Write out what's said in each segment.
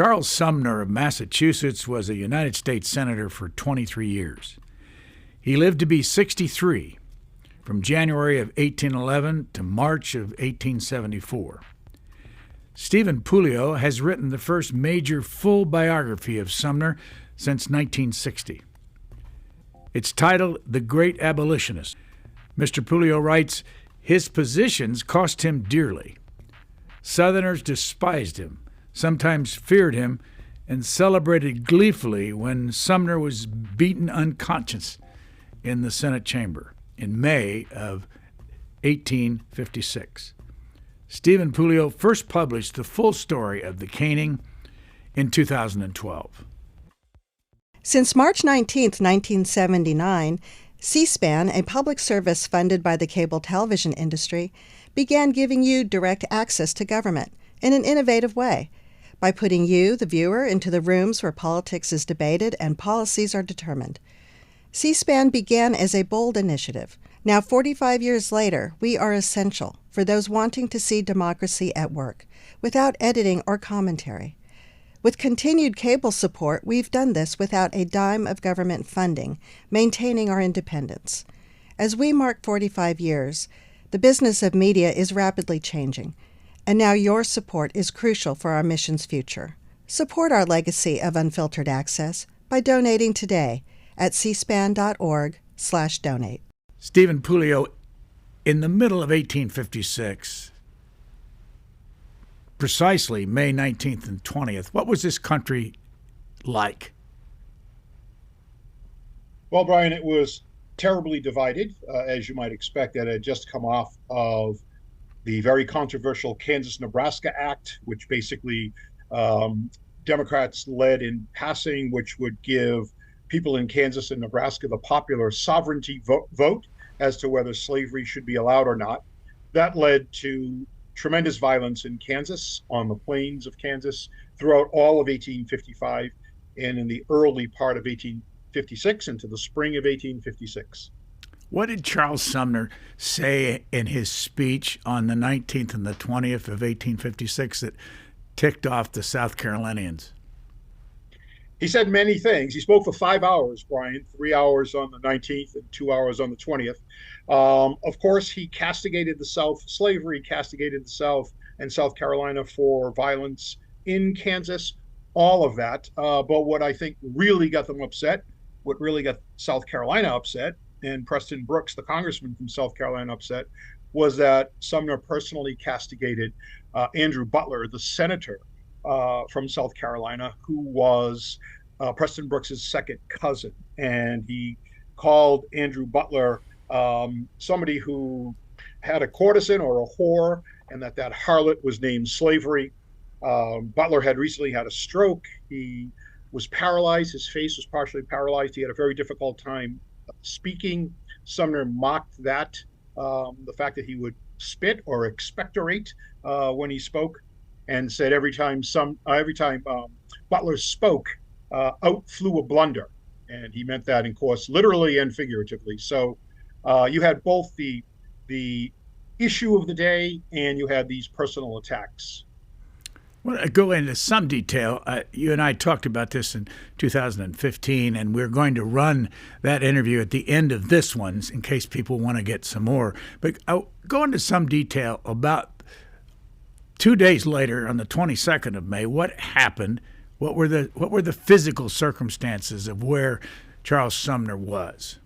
Charles Sumner of Massachusetts was a United States Senator for 23 years. He lived to be 63, from January of 1811 to March of 1874. Stephen Puleo has written the first major full biography of Sumner since 1960. It's titled The Great Abolitionist. Mr. Puleo writes, his positions cost him dearly. Southerners despised him, sometimes feared him, and celebrated gleefully when Sumner was beaten unconscious in the Senate chamber in May of 1856. Stephen Puleo first published the full story of the caning in 2012. Since March 19, 1979, C-SPAN, a public service funded by the cable television industry, began giving you direct access to government in an innovative way by putting you, the viewer, into the rooms where politics is debated and policies are determined. C-SPAN began as a bold initiative. Now, 45 years later, we are essential for those wanting to see democracy at work, without editing or commentary. With continued cable support, we've done this without a dime of government funding, maintaining our independence. As we mark 45 years, the business of media is rapidly changing, and now your support is crucial for our mission's future. Support our legacy of unfiltered access by donating today at cspan.org/donate. Stephen Puleo, in the middle of 1856, precisely May 19th and 20th, what was this country like? Well, Brian, it was terribly divided, as you might expect. It had just come off of the very controversial Kansas-Nebraska Act, which basically Democrats led in passing, which would give people in Kansas and Nebraska the popular sovereignty vote as to whether slavery should be allowed or not. That led to tremendous violence in Kansas, on the plains of Kansas, throughout all of 1855 and in the early part of 1856 into the spring of 1856. What did Charles Sumner say in his speech on the 19th and the 20th of 1856 that ticked off the South Carolinians? He said many things. He spoke for 5 hours, Brian, 3 hours on the 19th and 2 hours on the 20th. Of course, he castigated the South, slavery, castigated the South and South Carolina for violence in Kansas, all of that. But what I think really got them upset, what really got South Carolina upset, and Preston Brooks, the congressman from South Carolina, upset, was that Sumner personally castigated Andrew Butler, the senator from South Carolina, who was Preston Brooks's second cousin. And he called Andrew Butler somebody who had a courtesan or a whore, and that harlot was named slavery. Butler had recently had a stroke. He was paralyzed. His face was partially paralyzed. He had a very difficult time speaking. Sumner mocked that, the fact that he would spit or expectorate when he spoke, and said every time Butler spoke, out flew a blunder. And he meant that, of course, literally and figuratively. So you had both the issue of the day and you had these personal attacks. I want to go into some detail. You and I talked about this in 2015, and we're going to run that interview at the end of this one in case people want to get some more. But I'll go into some detail about 2 days later, on the 22nd of May, what happened? What were the physical circumstances of where Charles Sumner was?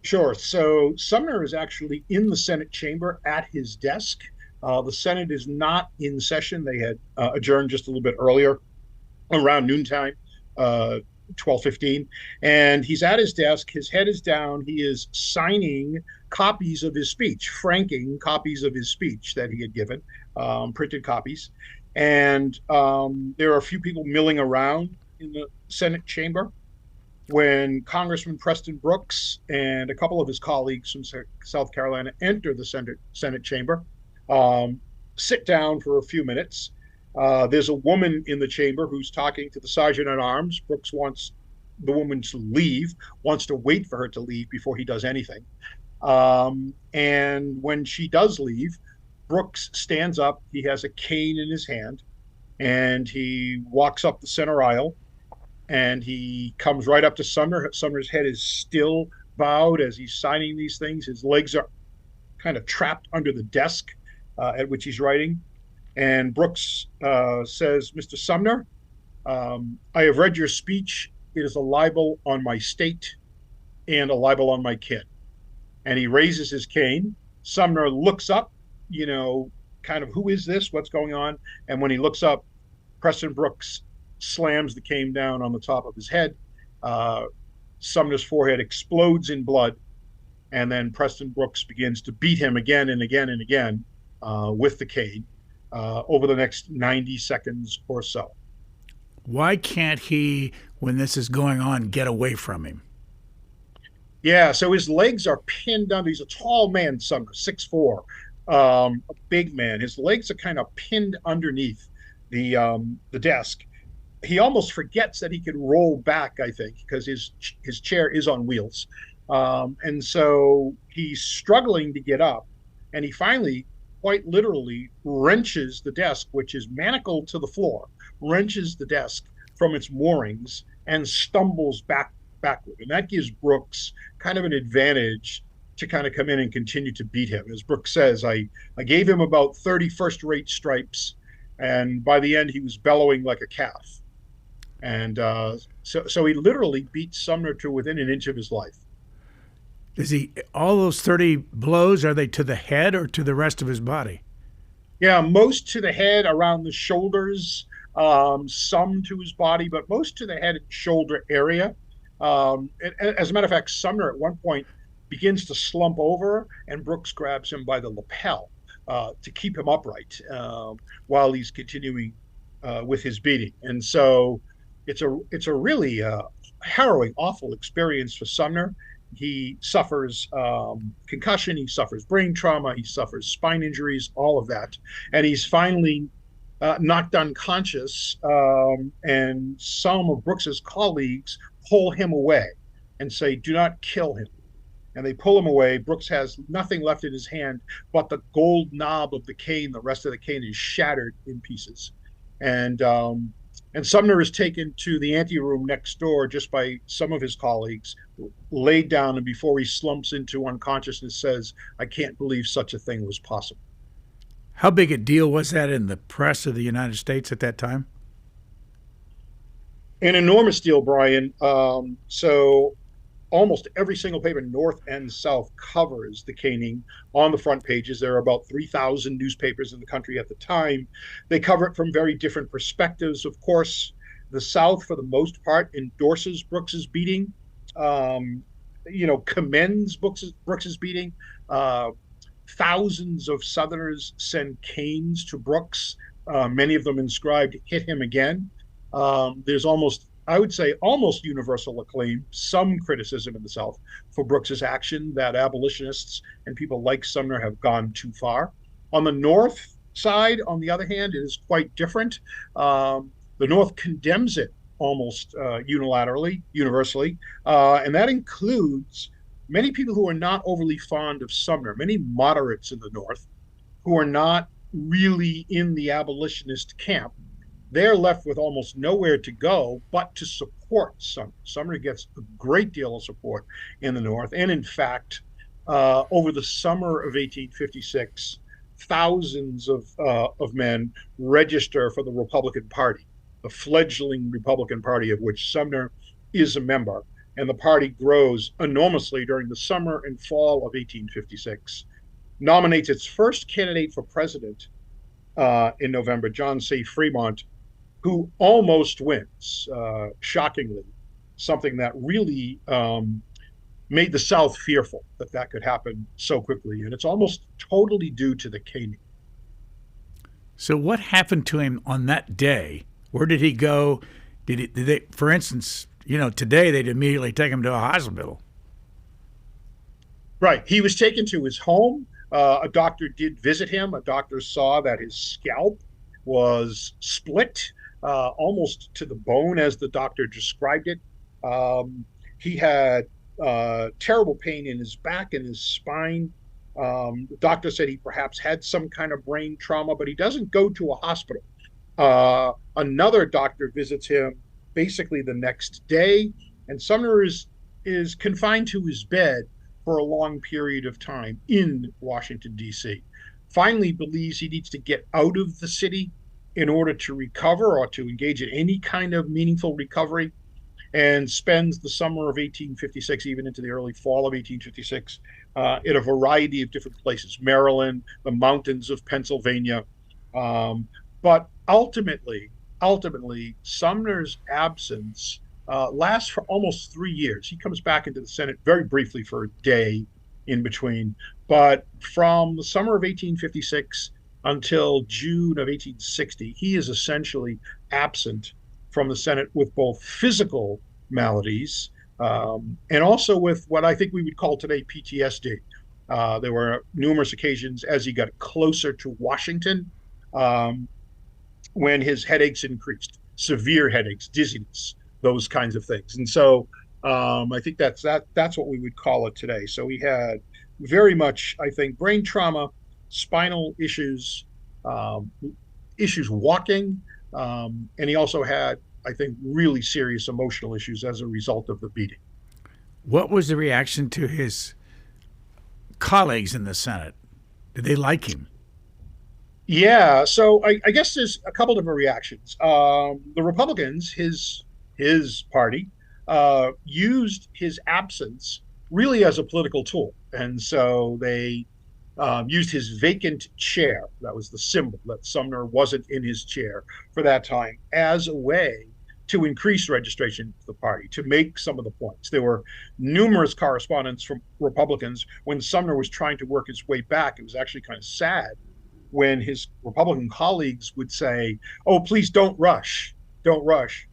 Sure. So Sumner is actually in the Senate chamber at his desk. The Senate is not in session. They had adjourned just a little bit earlier, around noontime, 12:15. And he's at his desk. His head is down. He is signing copies of his speech, franking copies of his speech that he had given, printed copies. And there are a few people milling around in the Senate chamber when Congressman Preston Brooks and a couple of his colleagues from South Carolina enter the Senate chamber. Sit down for a few minutes. There's a woman in the chamber who's talking to the sergeant at arms. Brooks wants the woman to leave, wants to wait for her to leave before he does anything. And when she does leave, Brooks stands up. He has a cane in his hand, and he walks up the center aisle, and he comes right up to Sumner. Sumner's head is still bowed as he's signing these things. His legs are kind of trapped under the desk at which he's writing. And Brooks says, "Mr. Sumner, I have read your speech. It is a libel on my state and a libel on my kin." And he raises his cane. Sumner looks up, kind of, who is this? What's going on? And when he looks up, Preston Brooks slams the cane down on the top of his head. Sumner's forehead explodes in blood. And then Preston Brooks begins to beat him again and again and again with the cane over the next 90 seconds or so. Why can't he, when this is going on, get away from him? Yeah, so his legs are pinned under. He's a tall man, Sumner, 6'4", a big man. His legs are kind of pinned underneath the desk. He almost forgets that he can roll back, I think, because his chair is on wheels. And so he's struggling to get up, and he finally, quite literally, wrenches the desk, which is manacled to the floor, wrenches the desk from its moorings and stumbles backward. And that gives Brooks kind of an advantage to kind of come in and continue to beat him. As Brooks says, I gave him about 30 first-rate stripes, and by the end he was bellowing like a calf. And so he literally beat Sumner to within an inch of his life. All those 30 blows, are they to the head or to the rest of his body? Yeah, most to the head, around the shoulders, some to his body, but most to the head and shoulder area. As a matter of fact, Sumner at one point begins to slump over, and Brooks grabs him by the lapel to keep him upright while he's continuing with his beating. And so it's a really harrowing, awful experience for Sumner. He suffers concussion, he suffers brain trauma, he suffers spine injuries, all of that. And he's finally knocked unconscious, and some of Brooks's colleagues pull him away and say, "Do not kill him." And they pull him away. Brooks has nothing left in his hand but the gold knob of the cane. The rest of the cane is shattered in pieces. And Sumner is taken to the anteroom next door just by some of his colleagues, laid down, and before he slumps into unconsciousness says, "I can't believe such a thing was possible." How big a deal was that in the press of the United States at that time? An enormous deal, Brian. So almost every single paper, North and South, covers the caning on the front pages. There are about 3,000 newspapers in the country at the time. They cover it from very different perspectives. Of course, the South, for the most part, endorses Brooks's beating, commends Brooks's beating. Thousands of Southerners send canes to Brooks, many of them inscribed, "Hit him again." There's almost universal acclaim, some criticism in the South for Brooks's action, that abolitionists and people like Sumner have gone too far. On the North side, on the other hand, it is quite different. The North condemns it almost unilaterally, universally, and that includes many people who are not overly fond of Sumner, many moderates in the North who are not really in the abolitionist camp. They're left with almost nowhere to go but to support Sumner. Sumner gets a great deal of support in the North. And in fact, over the summer of 1856, thousands of men register for the Republican Party, the fledgling Republican Party of which Sumner is a member. And the party grows enormously during the summer and fall of 1856, nominates its first candidate for president in November, John C. Fremont, who almost wins, shockingly, something that really made the South fearful that could happen so quickly. And it's almost totally due to the caning. So what happened to him on that day? Where did he go? Did they, for instance, today they'd immediately take him to a hospital. Right. He was taken to his home. A doctor did visit him. A doctor saw that his scalp was split almost to the bone, as the doctor described it. He had terrible pain in his back and his spine. The doctor said he perhaps had some kind of brain trauma, but he doesn't go to a hospital. Another doctor visits him basically the next day, and Sumner is confined to his bed for a long period of time in Washington, D.C. Finally believes he needs to get out of the city in order to recover or to engage in any kind of meaningful recovery, and spends the summer of 1856, even into the early fall of 1856, in a variety of different places, Maryland, the mountains of Pennsylvania. But ultimately, Sumner's absence lasts for almost 3 years. He comes back into the Senate very briefly for a day in between. But from the summer of 1856 until June of 1860, he is essentially absent from the Senate with both physical maladies and also with what I think we would call today PTSD. There were numerous occasions as he got closer to Washington when his headaches increased, severe headaches, dizziness, those kinds of things. And so I think that's what we would call it today. So he had very much, I think, brain trauma, spinal issues, issues walking, and he also had, I think, really serious emotional issues as a result of the beating. What was the reaction to his colleagues in the Senate? Did they like him? Yeah, so I guess there's a couple different reactions. The Republicans, his party, used his absence really as a political tool, and so they used his vacant chair. That was the symbol that Sumner wasn't in his chair for that time as a way to increase registration to the party, to make some of the points. There were numerous correspondence from Republicans when Sumner was trying to work his way back. It was actually kind of sad when his Republican colleagues would say, "Oh, please don't rush, don't rush.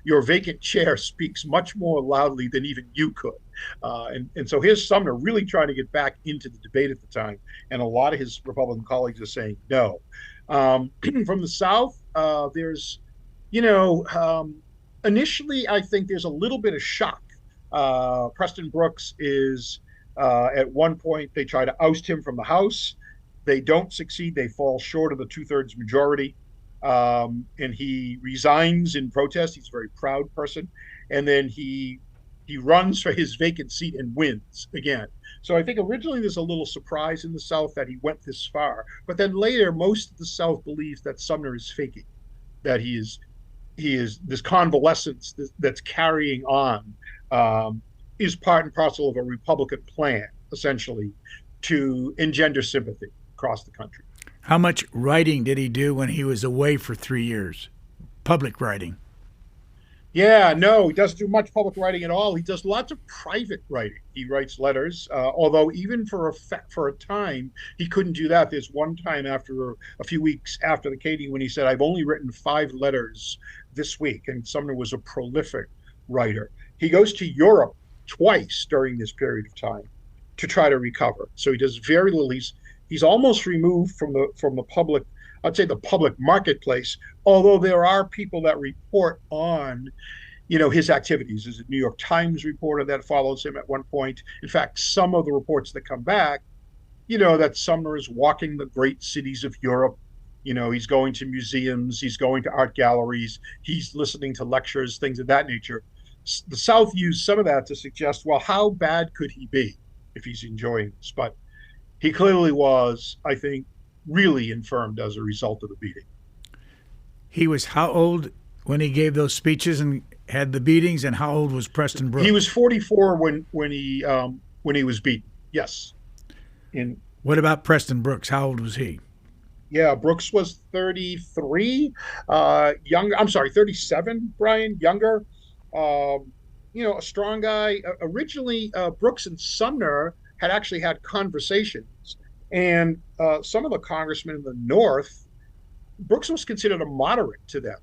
Your vacant chair speaks much more loudly than even you could." And so here's Sumner really trying to get back into the debate at the time. And a lot of his Republican colleagues are saying no. From the South, there's, initially, I think there's a little bit of shock. Preston Brooks is, at one point, they try to oust him from the House. They don't succeed. They fall short of the 2/3 majority. And he resigns in protest. He's a very proud person. And then he runs for his vacant seat and wins again. So I think originally there's a little surprise in the South that he went this far. But then later, most of the South believes that Sumner is faking, that he is this convalescence that's carrying on is part and parcel of a Republican plan, essentially, to engender sympathy across the country. How much writing did he do when he was away for 3 years? Public writing? Yeah, no, he doesn't do much public writing at all. He does lots of private writing. He writes letters, although even for a time, he couldn't do that. There's one time after a few weeks after the caning when he said, "I've only written 5 letters this week." And Sumner was a prolific writer. He goes to Europe twice during this period of time to try to recover. So he does very little. He's almost removed from the public, I'd say the public marketplace, although there are people that report on, his activities. There's a New York Times reporter that follows him at one point. In fact, some of the reports that come back, that Sumner is walking the great cities of Europe. He's going to museums, he's going to art galleries, he's listening to lectures, things of that nature. The South used some of that to suggest, well, how bad could he be if he's enjoying this? But he clearly was, I think, really infirmed as a result of the beating. He was how old when he gave those speeches and had the beatings, and how old was Preston Brooks? He was 44 when he was beaten. Yes. What about Preston Brooks? How old was he? Yeah, Brooks was 33, younger. I'm sorry, 37. Brian, younger. A strong guy. Originally, Brooks and Sumner had actually had conversations, and some of the congressmen in the North, Brooks was considered a moderate to them.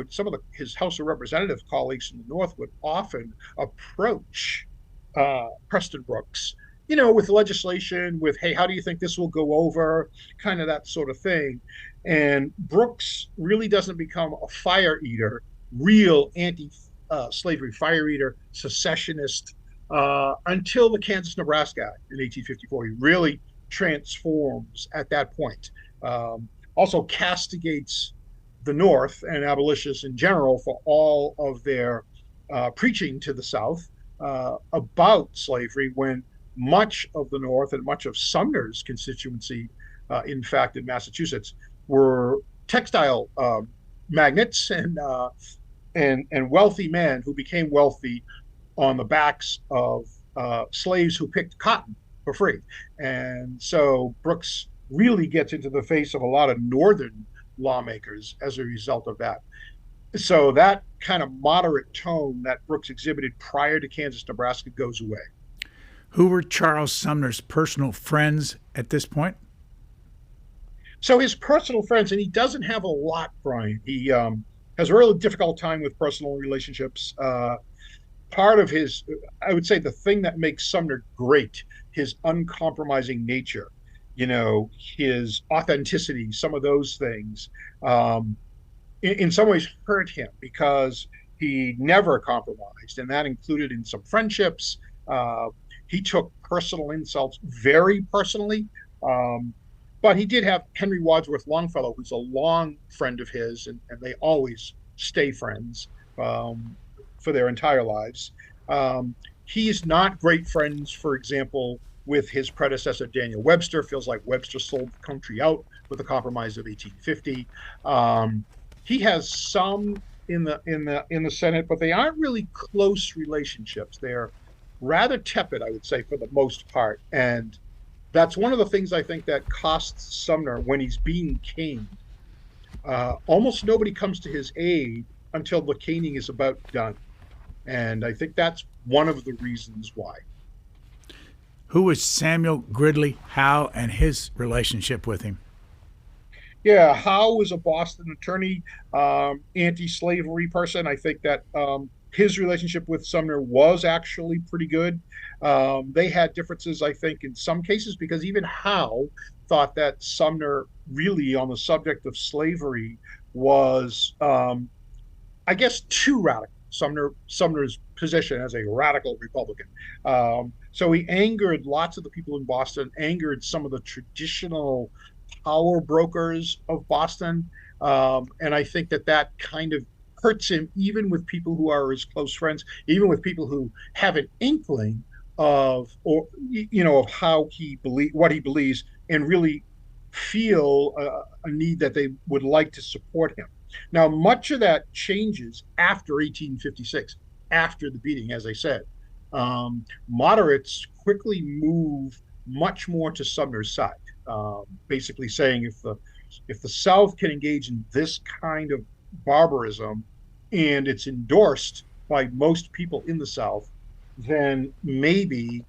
Some of his House of Representative colleagues in the North would often approach Preston Brooks, with legislation, with, "Hey, how do you think this will go over?" Kind of that sort of thing. And Brooks really doesn't become a fire eater, real anti-slavery fire eater, secessionist, until the Kansas-Nebraska Act in 1854. He really transforms at that point. Also castigates the North and abolitionists in general for all of their preaching to the South about slavery, when much of the North and much of Sumner's constituency, in fact, in Massachusetts, were textile magnates and wealthy men who became wealthy on the backs of slaves who picked cotton for free. And so Brooks really gets into the face of a lot of Northern lawmakers as a result of that. So that kind of moderate tone that Brooks exhibited prior to Kansas, Nebraska goes away. Who were Charles Sumner's personal friends at this point? So his personal friends, and he doesn't have a lot, Brian. He has a really difficult time with personal relationships. Part of his, I would say, the thing that makes Sumner great, his uncompromising nature, his authenticity, some of those things, in some ways hurt him because he never compromised, and that included in some friendships. He took personal insults very personally, but he did have Henry Wadsworth Longfellow, who's a long friend of his, and they always stay friends for their entire lives. He's not great friends, for example, with his predecessor Daniel Webster. Feels like Webster sold the country out with the Compromise of 1850. He has some in the Senate, but they aren't really close relationships. They're rather tepid, I would say, for the most part. And that's one of the things I think that costs Sumner when he's being caned. Almost nobody comes to his aid until the caning is about done. And I think that's one of the reasons why. Who was Samuel Gridley Howe and his relationship with him? Yeah, Howe was a Boston attorney, anti-slavery person. I think that his relationship with Sumner was actually pretty good. They had differences, I think, in some cases, because even Howe thought that Sumner really, on the subject of slavery, was, I guess, too radical. Sumner's position as a radical Republican. So he angered lots of the people in Boston, angered some of the traditional power brokers of Boston. And I think that kind of hurts him, even with people who are his close friends, even with people who have an inkling of how what he believes, and really feel a need that they would like to support him. Now, much of that changes after 1856, after the beating, as I said. Moderates quickly move much more to Sumner's side, basically saying if the South can engage in this kind of barbarism and it's endorsed by most people in the South, then maybe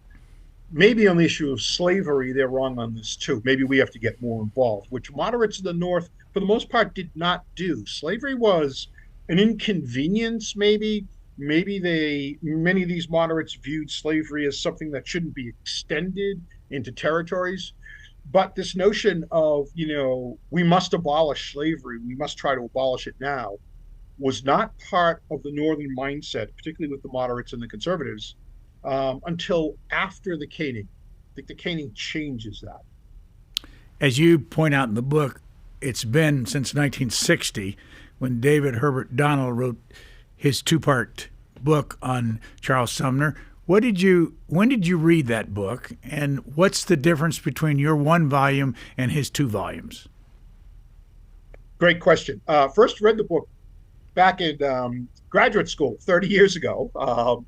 on the issue of slavery, they're wrong on this too. Maybe we have to get more involved, which moderates in the North, for the most part, did not do. Slavery was an inconvenience, maybe. Many of these moderates viewed slavery as something that shouldn't be extended into territories. But this notion of, we must abolish slavery, we must try to abolish it now, was not part of the Northern mindset, particularly with the moderates and the conservatives, until after the caning. I think the caning changes that. As you point out in the book, it's been since 1960 when David Herbert Donald wrote his two-part book on Charles Sumner. When did you read that book, and what's the difference between your one volume and his 2 volumes? Great question. First read the book back in graduate school 30 years ago.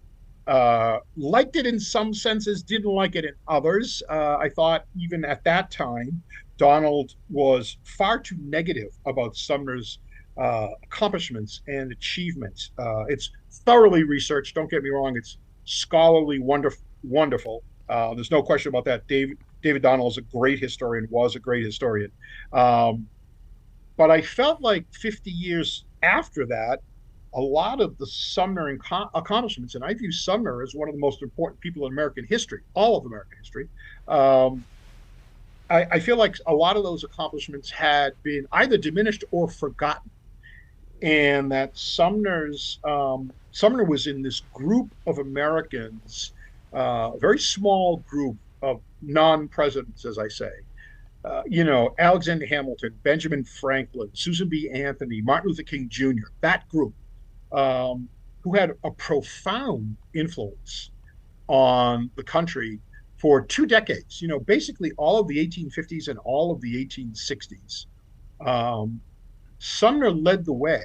Liked it in some senses, didn't like it in others. I thought even at that time, Donald was far too negative about Sumner's accomplishments and achievements. It's thoroughly researched. Don't get me wrong. It's scholarly, wonderful. There's no question about that. David Donald is a great historian, was a great historian. But I felt like 50 years after that, a lot of the Sumner accomplishments, and I view Sumner as one of the most important people in American history, all of American history. I feel like a lot of those accomplishments had been either diminished or forgotten, and that Sumner was in this group of Americans, a very small group of non-presidents, as I say, Alexander Hamilton, Benjamin Franklin, Susan B. Anthony, Martin Luther King Jr., that group, who had a profound influence on the country for 2 decades, basically all of the 1850s and all of the 1860s. Sumner led the way.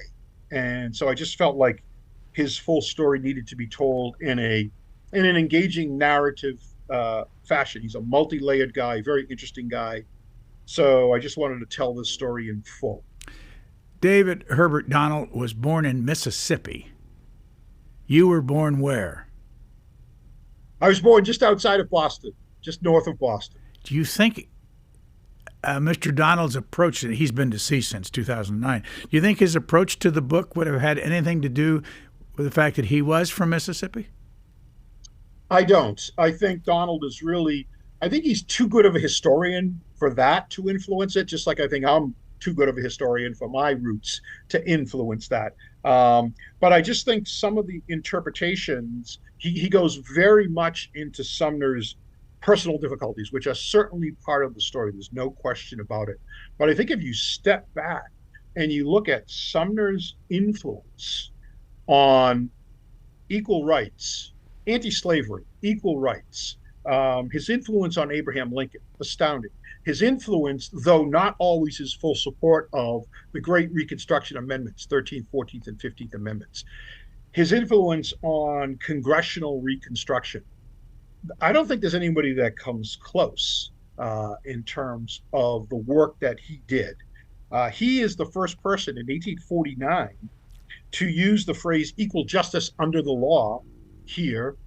And so I just felt like his full story needed to be told in an engaging narrative fashion. He's a multi-layered guy, very interesting guy. So I just wanted to tell this story in full. David Herbert Donald was born in Mississippi. You were born where? I was born just outside of Boston, just north of Boston. Do you think Mr. Donald's approach, he's been deceased since 2009, do you think his approach to the book would have had anything to do with the fact that he was from Mississippi? I don't. I think Donald is I think he's too good of a historian for that to influence it, just like I think I'm too good of a historian for my roots to influence that. But I just think some of the interpretations, he goes very much into Sumner's personal difficulties, which are certainly part of the story. There's no question about it. But I think if you step back and you look at Sumner's influence on equal rights, anti-slavery, equal rights, his influence on Abraham Lincoln, astounding. His influence, though not always his full support of the Great Reconstruction Amendments, 13th, 14th, and 15th Amendments, his influence on congressional reconstruction. I don't think there's anybody that comes close in terms of the work that he did. He is the first person in 1849 to use the phrase equal justice under the law here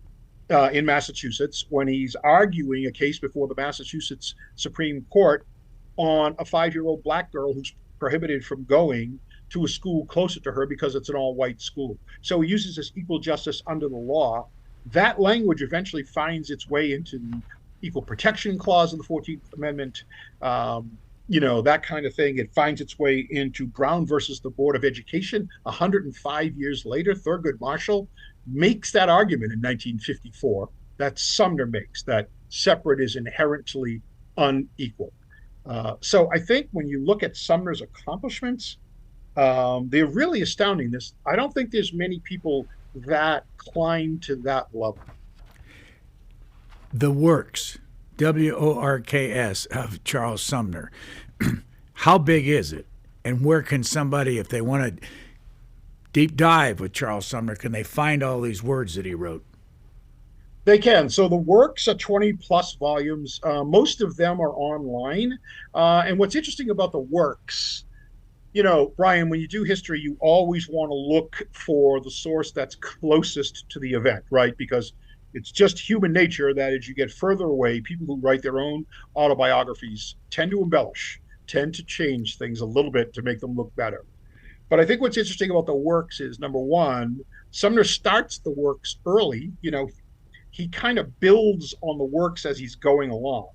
in Massachusetts when he's arguing a case before the Massachusetts Supreme Court on a 5-year-old black girl who's prohibited from going to a school closer to her because it's an all-white school. So he uses this equal justice under the law. That language eventually finds its way into the Equal Protection Clause of the 14th Amendment, that kind of thing. It finds its way into Brown versus the Board of Education 105 years later. Thurgood Marshall makes that argument in 1954 that Sumner makes, that separate is inherently unequal. So I think when you look at Sumner's accomplishments, they're really astounding. I don't think there's many people that climb to that level. The works, WORKS, of Charles Sumner, how big is it? And where can somebody, if they want to deep dive with Charles Sumner, can they find all these words that he wrote? They can. So the works are 20 plus volumes. Most of them are online. And what's interesting about the works, Brian, when you do history, you always want to look for the source that's closest to the event, right? Because it's just human nature that as you get further away, people who write their own autobiographies tend to embellish, tend to change things a little bit to make them look better. But I think what's interesting about the works is, number one, Sumner starts the works early. He kind of builds on the works as he's going along,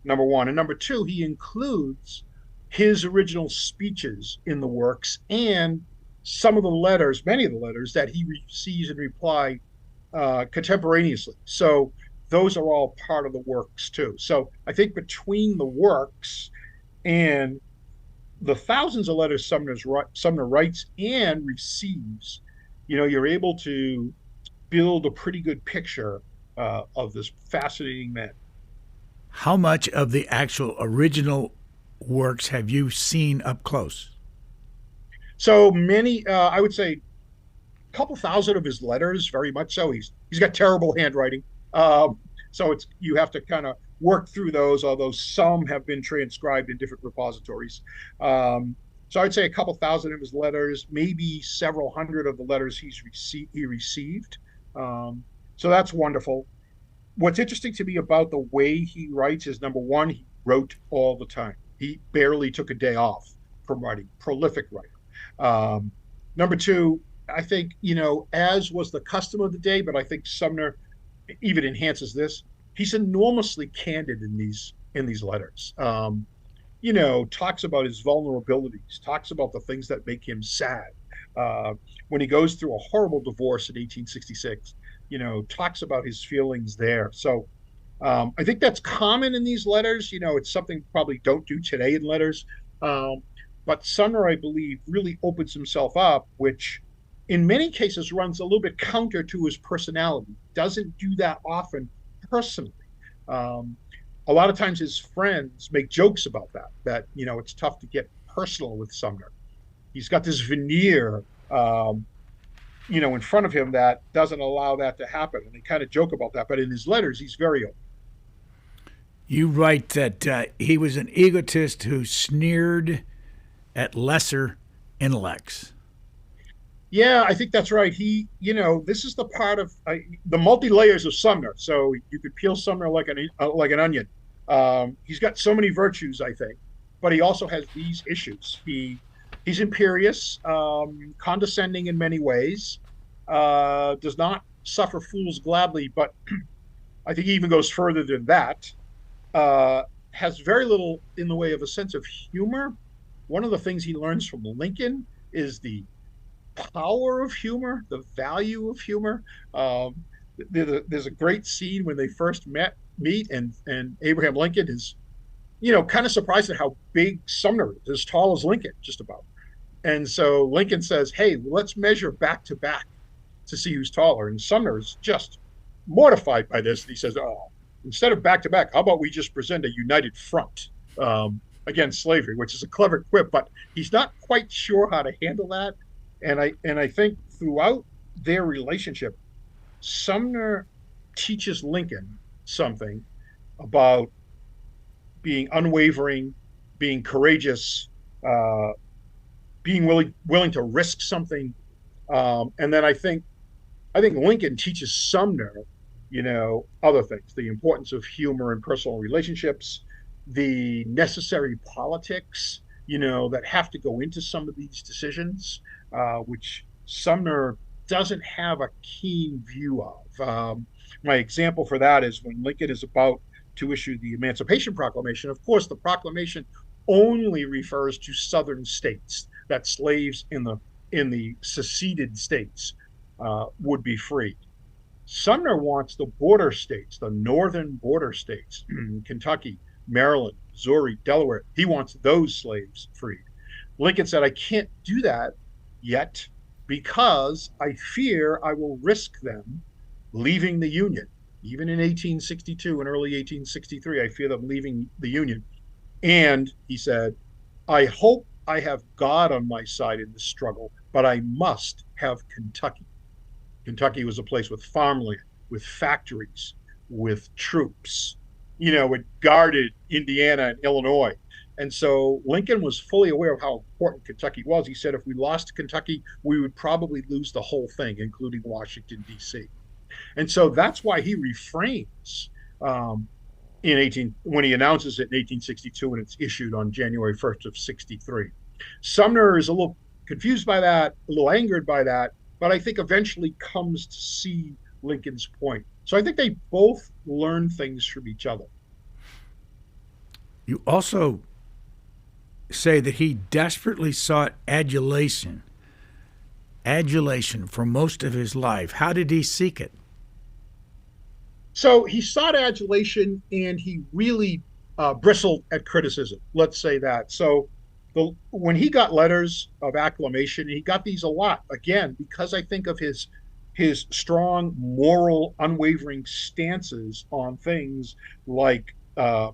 number one. And number two, he includes his original speeches in the works and some of the letters, many of the letters that he receives in reply contemporaneously. So those are all part of the works too. So I think between the works and the thousands of letters Sumner writes and receives, you're able to build a pretty good picture of this fascinating man. How much of the actual original works have you seen up close? So many, I would say a couple thousand of his letters, very much so. He's got terrible handwriting. So you have to kind of work through those, although some have been transcribed in different repositories. So I'd say a couple thousand of his letters, maybe several hundred of the letters he received. So that's wonderful. What's interesting to me about the way he writes is, number one, he wrote all the time. He barely took a day off from writing. Prolific writer. Number two, I think, as was the custom of the day, but I think Sumner even enhances this, he's enormously candid in these letters. Talks about his vulnerabilities, talks about the things that make him sad. When he goes through a horrible divorce in 1866, talks about his feelings there. So I think that's common in these letters. It's something we probably don't do today in letters. Um, but Sumner, I believe, really opens himself up, which in many cases runs a little bit counter to his personality. Doesn't do that often personally. Um, a lot of times his friends make jokes about that it's tough to get personal with Sumner. He's got this veneer, in front of him that doesn't allow that to happen. And they kind of joke about that. But in his letters, he's very open. You write that he was an egotist who sneered at lesser intellects. Yeah, I think that's right. This is the part of the multi layers of Sumner. So you could peel Sumner like an onion. He's got so many virtues, I think, but he also has these issues. He's imperious, condescending in many ways, does not suffer fools gladly, but I think he even goes further than that. Has very little in the way of a sense of humor. One of the things he learns from Lincoln is the power of humor, the value of humor. There's a great scene when they first meet, and Abraham Lincoln is, kind of surprised at how big Sumner is, as tall as Lincoln, just about. And so Lincoln says, "Hey, let's measure back to back to see who's taller." And Sumner is just mortified by this. And he says, "Oh, instead of back to back, how about we just present a united front against slavery?" Which is a clever quip, but he's not quite sure how to handle that. And I think throughout their relationship, Sumner teaches Lincoln something about being unwavering, being courageous, being willing to risk something. And then I think Lincoln teaches Sumner, other things: the importance of humor in personal relationships, the necessary politics, that have to go into some of these decisions, which Sumner doesn't have a keen view of. My example for that is when Lincoln is about to issue the Emancipation Proclamation. Of course, the proclamation only refers to Southern states, that slaves in the seceded states would be freed. Sumner wants the border states, the northern border states, Kentucky, Maryland, Missouri, Delaware. He wants those slaves freed. Lincoln said, "I can't do that yet because I fear I will risk them leaving the Union." Even in 1862 and early 1863, I fear them leaving the Union. And he said, "I hope I have God on my side in this struggle, but I must have Kentucky." Kentucky was a place with farmland, with factories, with troops. It guarded Indiana and Illinois. And so Lincoln was fully aware of how important Kentucky was. He said, if we lost Kentucky, we would probably lose the whole thing, including Washington, D.C. And so that's why he refrains when he announces it in 1862, and it's issued on January 1st of 63. Sumner is a little confused by that, a little angered by that, but I think eventually comes to see Lincoln's point. So I think they both learn things from each other. You also say that he desperately sought adulation for most of his life. How did he seek it? So he sought adulation, and he really bristled at criticism. Let's say that. So when he got letters of acclamation, he got these a lot, again, because I think of his strong, moral, unwavering stances on things like the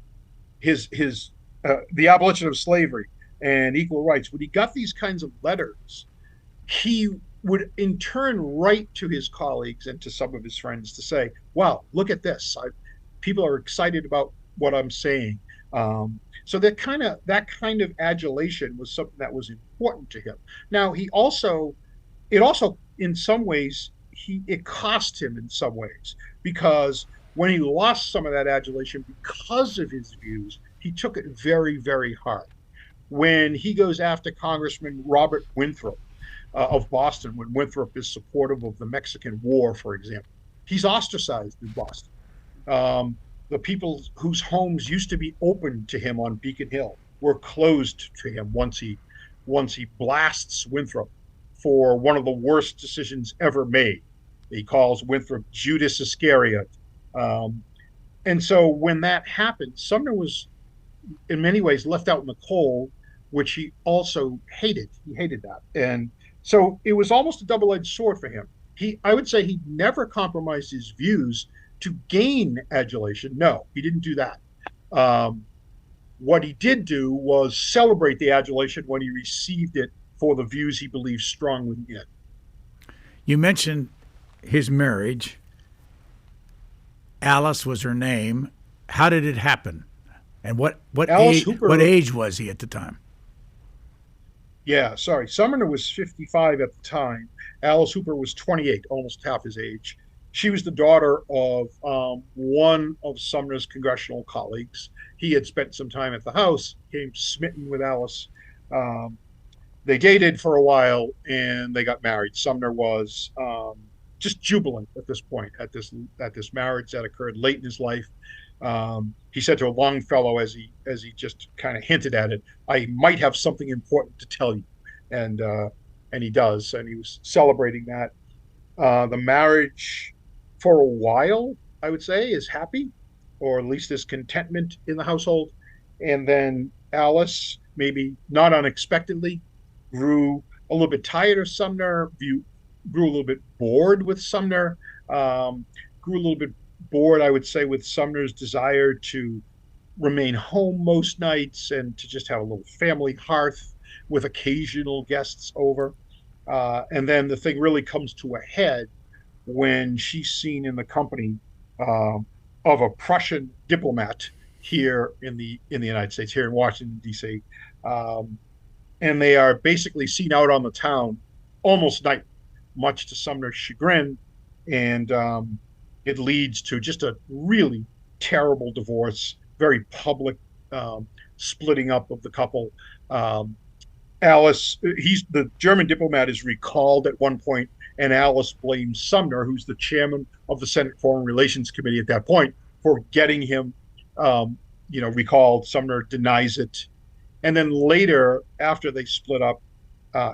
abolition of slavery and equal rights. When he got these kinds of letters, he would in turn write to his colleagues and to some of his friends to say, "Wow, look at this. People are excited about what I'm saying." So that kind of adulation was something that was important to him. Now, it also in some ways, it cost him in some ways, because when he lost some of that adulation because of his views, he took it very, very hard. When he goes after Congressman Robert Winthrop of Boston, when Winthrop is supportive of the Mexican War, for example, he's ostracized in Boston. The people whose homes used to be open to him on Beacon Hill were closed to him once he blasts Winthrop for one of the worst decisions ever made. He calls Winthrop Judas Iscariot. And so when that happened, Sumner was in many ways left out in the cold, which he also hated. He hated that. And so it was almost a double-edged sword for him. I would say he never compromised his views to gain adulation. No, he didn't do that. Um, what he did do was celebrate the adulation when he received it for the views he believed strongly in. You mentioned his marriage. Alice was her name. How did it happen? And Alice Hooper, what age was he at the time? yeah, sorry. Sumner was 55 at the time. Alice Hooper was 28, almost half his age. She was the daughter of one of Sumner's congressional colleagues. He had spent some time at the house, became smitten with Alice. Um, they dated for a while and they got married. Sumner was just jubilant at this point, at this marriage that occurred late in his life. He said to Longfellow, as he just kind of hinted at it, "I might have something important to tell you," and and he does, and he was celebrating that. The marriage, for a while, I would say, is happy, or at least there's contentment in the household. And then Alice, maybe not unexpectedly, grew a little bit tired of Sumner, grew a little bit bored with Sumner, grew a little bit bored, I would say, with Sumner's desire to remain home most nights and to just have a little family hearth with occasional guests over. And then the thing really comes to a head when she's seen in the company of a Prussian diplomat here in the United States, here in Washington D.C. And they are basically seen out on the town almost nightly, much to Sumner's chagrin, and it leads to just a really terrible divorce, very public splitting up of the couple. Alice, the German diplomat is recalled at one point, and Alice blames Sumner, who's the chairman of the Senate Foreign Relations Committee at that point, for getting him, recalled. Sumner denies it, and then later, after they split up,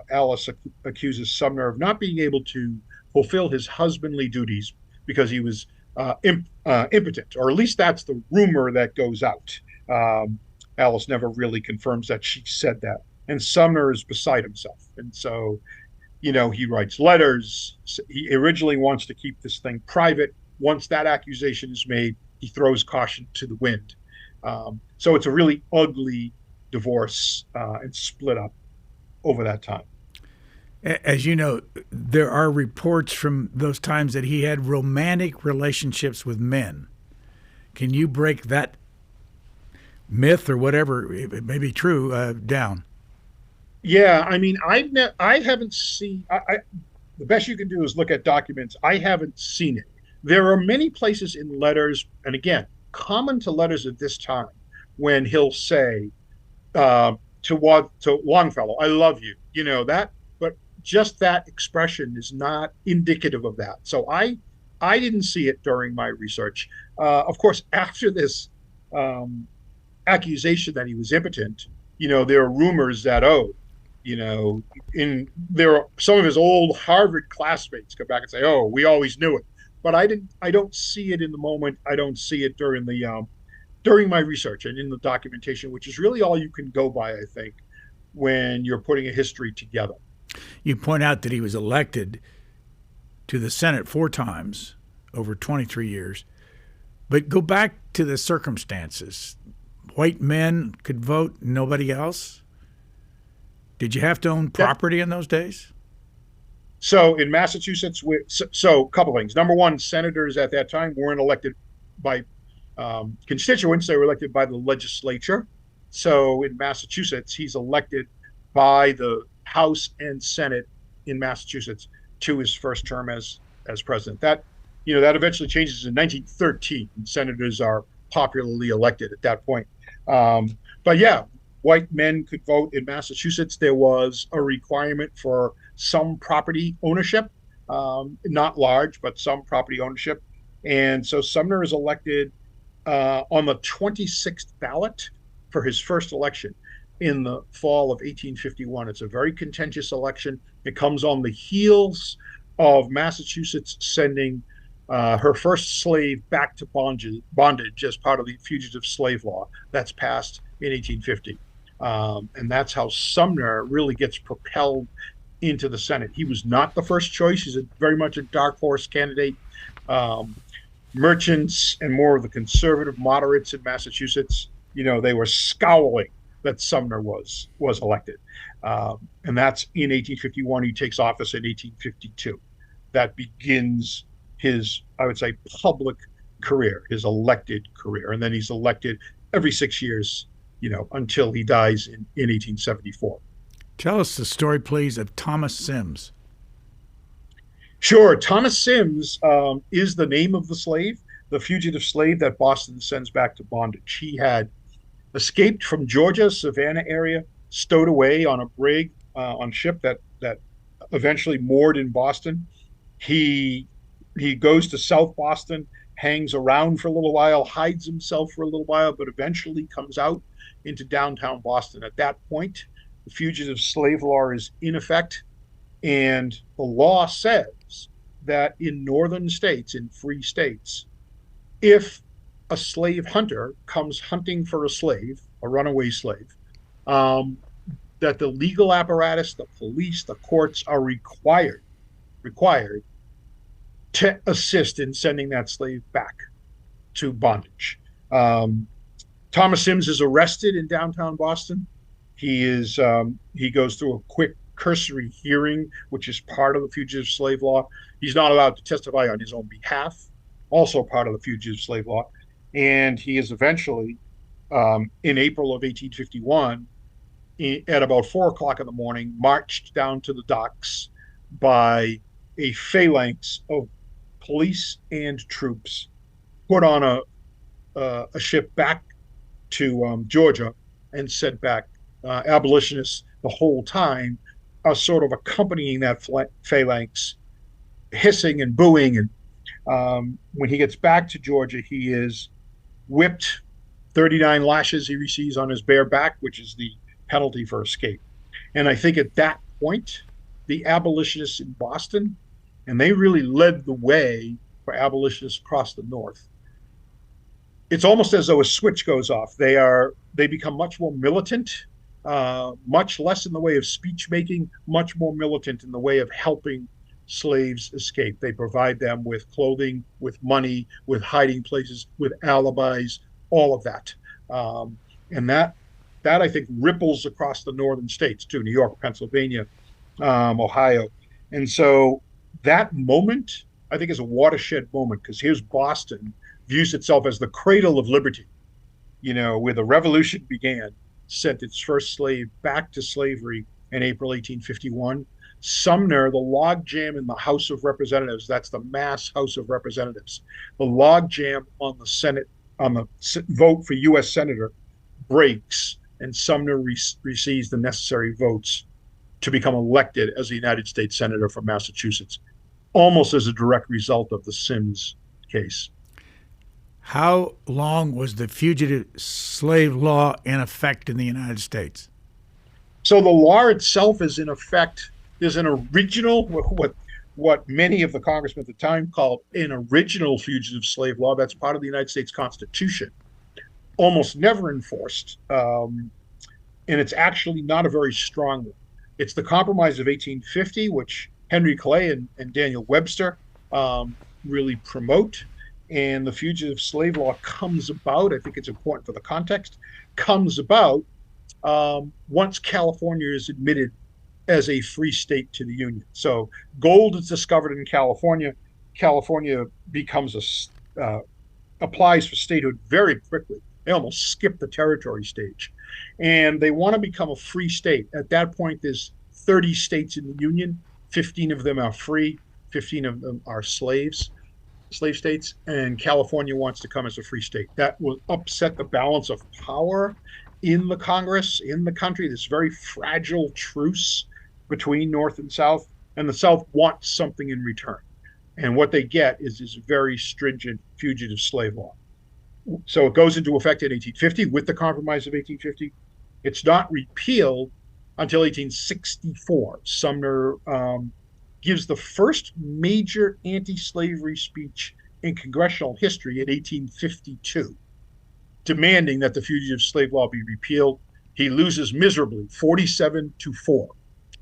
Alice accuses Sumner of not being able to fulfill his husbandly duties because he was impotent, or at least that's the rumor that goes out. Alice never really confirms that she said that. And Sumner is beside himself. And so, he writes letters. He originally wants to keep this thing private. Once that accusation is made, he throws caution to the wind. So it's a really ugly divorce and split up over that time. As you know, there are reports from those times that he had romantic relationships with men. Can you break that myth or whatever it may be true down? Yeah, I mean, I haven't seen. The best you can do is look at documents. I haven't seen it. There are many places in letters, and again, common to letters at this time, when he'll say to Longfellow, "I love you." That, but just that expression is not indicative of that. So I didn't see it during my research. Of course, after this accusation that he was impotent, there are rumors that there are some of his old Harvard classmates come back and say, "Oh, we always knew it," but I don't see it in the moment. I don't see it during my research and in the documentation, which is really all you can go by, I think, when you're putting a history together. You point out that he was elected to the Senate 4 times over 23 years, but go back to the circumstances. White men could vote, nobody else? Did you have to own property in those days? So in Massachusetts, a couple things. Number one, senators at that time weren't elected by constituents. They were elected by the legislature. So in Massachusetts, he's elected by the House and Senate in Massachusetts to his first term as president. That eventually changes in 1913. Senators are popularly elected at that point. But yeah, white men could vote in Massachusetts. There was a requirement for some property ownership, not large, but some property ownership. And so Sumner is elected on the 26th ballot for his first election in the fall of 1851. It's a very contentious election. It comes on the heels of Massachusetts sending her first slave back to bondage as part of the fugitive slave law that's passed in 1850. And that's how Sumner really gets propelled into the Senate. He was not the first choice. He's very much a dark horse candidate. Um, Merchants and more of the conservative moderates in Massachusetts, they were scowling that Sumner was elected. And that's in 1851. He takes office in 1852. That begins his, I would say, public career, his elected career. And then he's elected every 6 years, until he dies in 1874. Tell us the story, please, of Thomas Sims. Sure. Thomas Sims is the name of the slave, the fugitive slave that Boston sends back to bondage. He had escaped from Georgia, Savannah area, stowed away on a brig on a ship that eventually moored in Boston. He goes to South Boston, hangs around for a little while, hides himself for a little while, but eventually comes out into downtown Boston. At that point, the fugitive slave law is in effect, and the law says that in northern states, in free states, if a slave hunter comes hunting for a slave, a runaway slave, that the legal apparatus, the police, the courts are required to assist in sending that slave back to bondage. Thomas Sims is arrested in downtown Boston. He goes through a quick cursory hearing, which is part of the fugitive slave law. He's not allowed to testify on his own behalf, also part of the fugitive slave law. And he is eventually, in April of 1851, at about 4 o'clock in the morning, marched down to the docks by a phalanx of police and troops, put on a ship back to Georgia, and sent back. Abolitionists the whole time are sort of accompanying that phalanx, hissing and booing. And when he gets back to Georgia, he is whipped. 39 lashes he receives on his bare back, which is the penalty for escape. And I think at that point, the abolitionists in Boston, and they really led the way for abolitionists across the North. It's almost as though a switch goes off. They become much more militant, much less in the way of speech making, much more militant in the way of helping slaves escape. They provide them with clothing, with money, with hiding places, with alibis, all of that. And that I think ripples across the northern states too, New York, Pennsylvania, Ohio. And so that moment, I think, is a watershed moment, because here's Boston views itself as the cradle of liberty, where the revolution began, sent its first slave back to slavery in April 1851. Sumner, the logjam in the House of Representatives, that's the Mass House of Representatives, the logjam on the Senate, on the vote for U.S. Senator, breaks, and Sumner receives the necessary votes to become elected as a United States Senator from Massachusetts, almost as a direct result of the Sims case. How long was the fugitive slave law in effect in the United States? So the law itself is in effect. There's an original, what many of the congressmen at the time called an original fugitive slave law that's part of the United States Constitution, almost never enforced. And it's actually not a very strong one. It's the Compromise of 1850, which Henry Clay and Daniel Webster really promote. And the fugitive slave law comes about, I think it's important for the context, comes about once California is admitted as a free state to the Union. So gold is discovered in California. California becomes applies for statehood very quickly. They almost skip the territory stage. And they want to become a free state. At that point, there's 30 states in the Union. 15 of them are free. 15 of them are slave states, and California wants to come as a free state. That will upset the balance of power in the Congress, in the country, this very fragile truce between North and South, and the South wants something in return. And what they get is this very stringent fugitive slave law. So it goes into effect in 1850 with the Compromise of 1850. It's not repealed until 1864. Sumner gives the first major anti-slavery speech in congressional history in 1852, demanding that the fugitive slave law be repealed. He loses miserably, 47-4.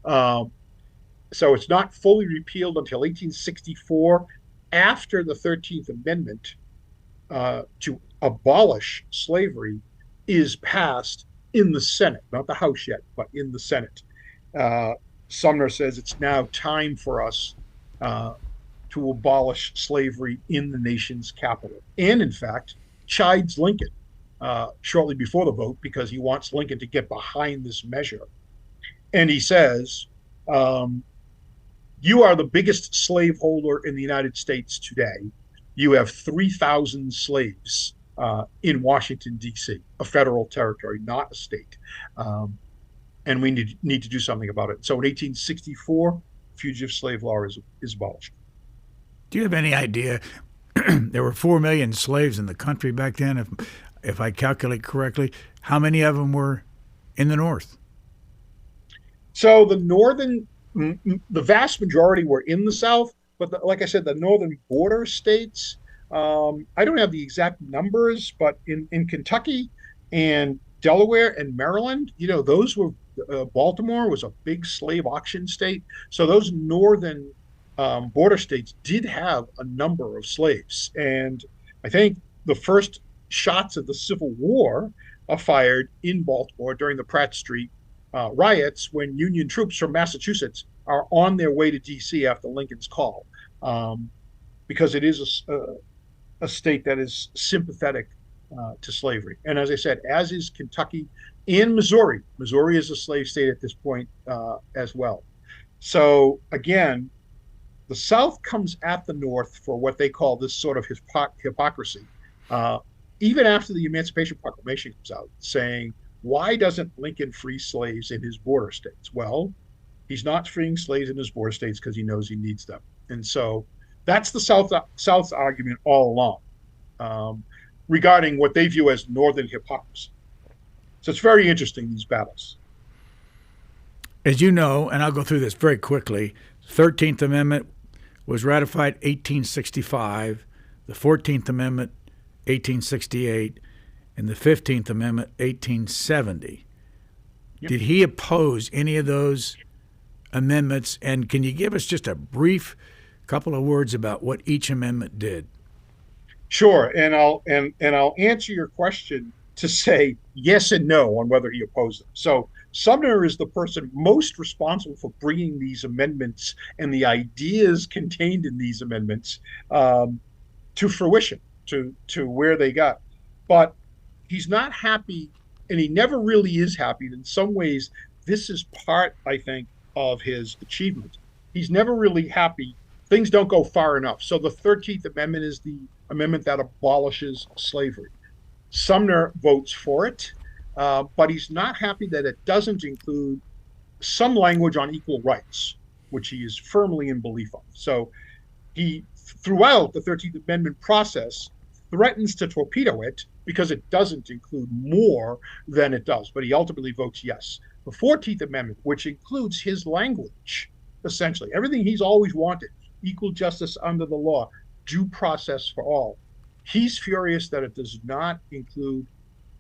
So it's not fully repealed until 1864, after the 13th Amendment to abolish slavery is passed in the Senate, not the House yet, but in the Senate. Sumner says it's now time for us to abolish slavery in the nation's capital. And in fact, chides Lincoln shortly before the vote because he wants Lincoln to get behind this measure. And he says, you are the biggest slaveholder in the United States today. You have 3,000 slaves in Washington, D.C., a federal territory, not a state. And we need to do something about it. So in 1864, fugitive slave law is abolished. Do you have any idea? There were 4 million slaves in the country back then, if I calculate correctly. How many of them were in the North? So the vast majority were in the South, but like I said, the northern border states, I don't have the exact numbers, but in Kentucky and Delaware and Maryland, those were, Baltimore was a big slave auction state. So those northern border states did have a number of slaves. And I think the first shots of the Civil War are fired in Baltimore during the Pratt Street riots when Union troops from Massachusetts are on their way to D.C. after Lincoln's call, because it is a state that is sympathetic to slavery. And as I said, as is Kentucky and Missouri. Missouri is a slave state at this point as well. So again, the South comes at the North for what they call this sort of hypocrisy. Even after the Emancipation Proclamation comes out, saying, why doesn't Lincoln free slaves in his border states? Well, he's not freeing slaves in his border states because he knows he needs them. And so that's the South's argument all along, regarding what they view as Northern hypocrisy. So it's very interesting, these battles. As you know, and I'll go through this very quickly, 13th Amendment was ratified 1865, the 14th Amendment 1868, and the 15th Amendment 1870. Yep. Did he oppose any of those amendments? And can you give us just a brief couple of words about what each amendment did? Sure, and I'll answer your question to say yes and no on whether he opposed them. So Sumner is the person most responsible for bringing these amendments and the ideas contained in these amendments to fruition, to where they got. But he's not happy, and he never really is happy. In some ways, this is part, I think, of his achievement. He's never really happy. Things don't go far enough. So the 13th Amendment is the amendment that abolishes slavery. Sumner votes for it, but he's not happy that it doesn't include some language on equal rights, which he is firmly in belief of. So he, throughout the 13th Amendment process, threatens to torpedo it because it doesn't include more than it does, but he ultimately votes yes. The 14th Amendment, which includes his language, essentially, everything he's always wanted, equal justice under the law, due process for all. He's furious that it does not include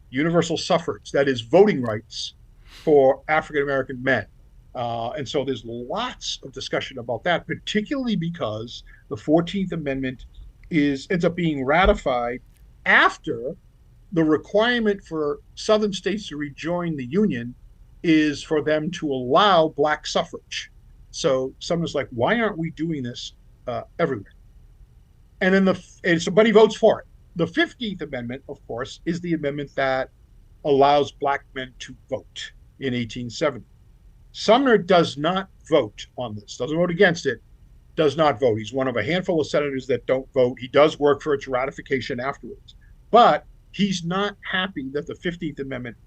universal suffrage, that is, voting rights for African-American men. And so there's lots of discussion about that, particularly because the 14th Amendment ends up being ratified after the requirement for Southern states to rejoin the Union is for them to allow Black suffrage. So someone's like, why aren't we doing this everywhere? And then but he votes for it. The 15th Amendment, of course, is the amendment that allows Black men to vote in 1870. Sumner does not vote on this, doesn't vote against it, does not vote. He's one of a handful of senators that don't vote. He does work for its ratification afterwards. But he's not happy that the 15th Amendment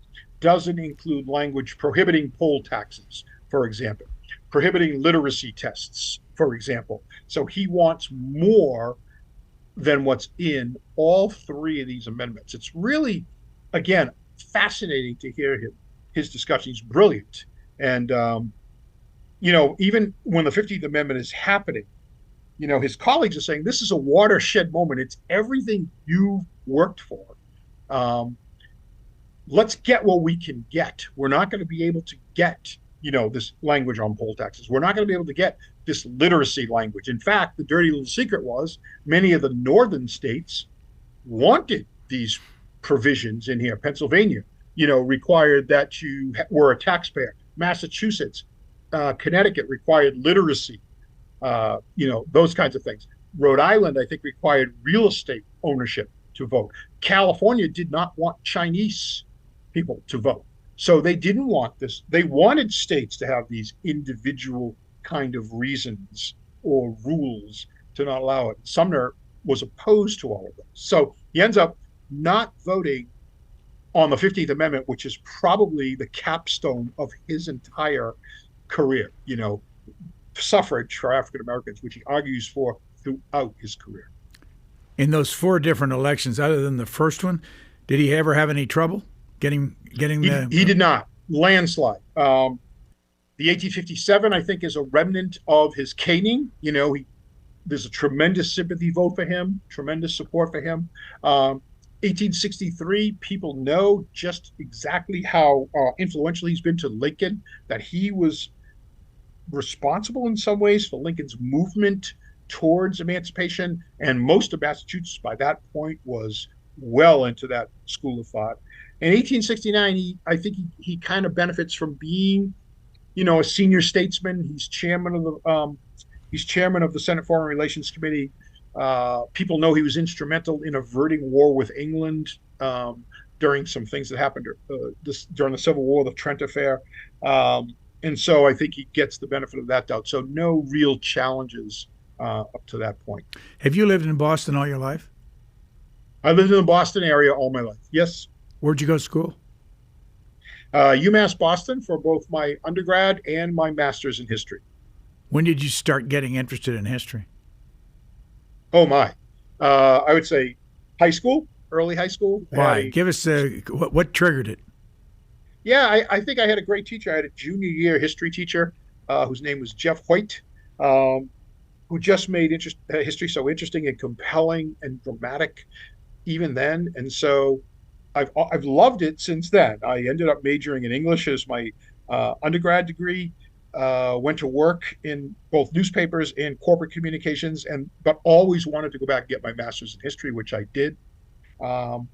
doesn't include language prohibiting poll taxes, for example, prohibiting literacy tests, for example. So he wants more than what's in all three of these amendments. It's really, again, fascinating to hear his discussion. He's brilliant. And even when the 15th Amendment is happening, his colleagues are saying this is a watershed moment. It's everything you've worked for. Um, let's get what we can get. We're not going to be able to get, this language on poll taxes. We're not going to be able to get this literacy language. In fact, the dirty little secret was many of the northern states wanted these provisions in here. Pennsylvania, required that you were a taxpayer. Massachusetts, Connecticut required literacy, those kinds of things. Rhode Island, I think, required real estate ownership to vote. California did not want Chinese people to vote. So they didn't want this. They wanted states to have these individual kind of reasons or rules to not allow it. Sumner was opposed to all of those. So he ends up not voting on the 15th Amendment, which is probably the capstone of his entire career, suffrage for African Americans, which he argues for throughout his career. In those 4 different elections, other than the first one, did he ever have any trouble getting the? He did not. Landslide. The 1857, I think, is a remnant of his caning. There's a tremendous sympathy vote for him, tremendous support for him. 1863, people know just exactly how influential he's been to Lincoln, that he was responsible in some ways for Lincoln's movement towards emancipation. And most of Massachusetts by that point was well into that school of thought. In 1869, I think he kind of benefits from being, a senior statesman. He's chairman of the Senate Foreign Relations Committee. People know he was instrumental in averting war with England during some things that happened during the Civil War, the Trent Affair. And so I think he gets the benefit of that doubt. So no real challenges up to that point. Have you lived in Boston all your life? I lived in the Boston area all my life. Yes. Where'd you go to school? UMass Boston for both my undergrad and my master's in history. When did you start getting interested in history? Oh, my. I would say high school, early high school. Why? Give us what triggered it. Yeah, I think I had a great teacher. I had a junior year history teacher whose name was Jeff Hoyt, who just made history so interesting and compelling and dramatic even then. And so I've loved it since then. I ended up majoring in English as my undergrad degree. Went to work in both newspapers and corporate communications, but always wanted to go back and get my master's in history, which I did. And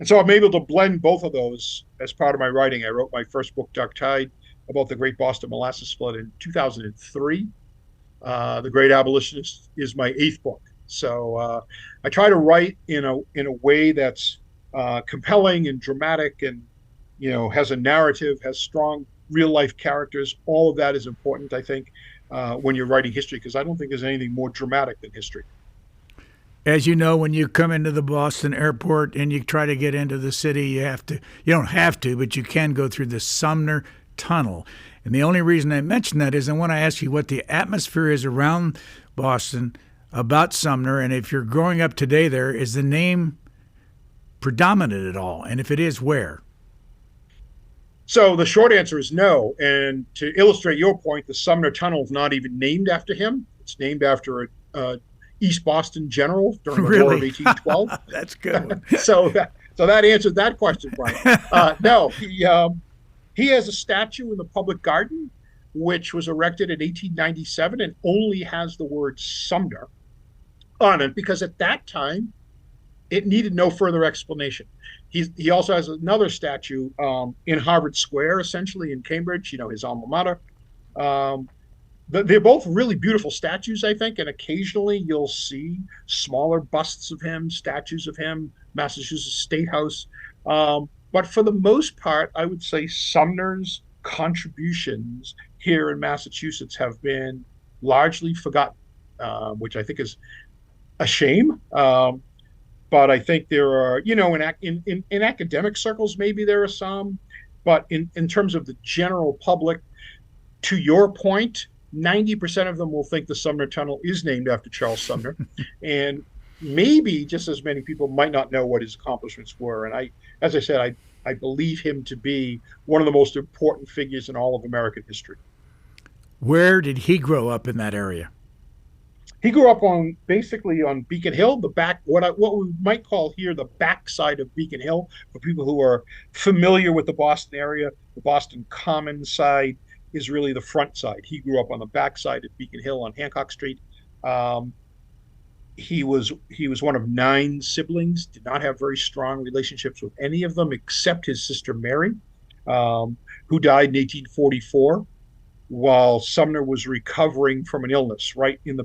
so I'm able to blend both of those as part of my writing. I wrote my first book, Dark Tide, about the Great Boston Molasses Flood in 2003. The Great Abolitionist is my 8th book. So I try to write in a way that's compelling and dramatic, and has a narrative, has strong real life characters. All of that is important, I think, when you're writing history, because I don't think there's anything more dramatic than history. As you know, when you come into the Boston airport and you try to get into the city, you don't have to, but you can go through the Sumner Tunnel. And the only reason I mention that is I want to ask you what the atmosphere is around Boston about Sumner, and if you're growing up today there, is the name predominant at all? And if it is, where? So the short answer is no. And to illustrate your point, the Sumner Tunnel is not even named after him. It's named after a East Boston general during the War of 1812. That's a good one. so that answered that question, Brian. No, he has a statue in the public garden, which was erected in 1897 and only has the word Sumner on it, because at that time, it needed no further explanation. He also has another statue in Harvard Square, essentially in Cambridge, his alma mater. They're both really beautiful statues, I think, and occasionally you'll see smaller busts of him, statues of him, Massachusetts State House. But for the most part, I would say Sumner's contributions here in Massachusetts have been largely forgotten, which I think is a shame. But I think there are, in academic circles, maybe there are some, but in terms of the general public, to your point, 90% of them will think the Sumner Tunnel is named after Charles Sumner. And maybe just as many people might not know what his accomplishments were. And as I said, I believe him to be one of the most important figures in all of American history. Where did he grow up in that area? He grew up basically on Beacon Hill, the back, what we might call here the backside of Beacon Hill. For people who are familiar with the Boston area, the Boston Common side is really the front side. He grew up on the backside of Beacon Hill on Hancock Street. Um, he was one of 9 siblings. Did not have very strong relationships with any of them except his sister Mary, who died in 1844 while Sumner was recovering from an illness, right in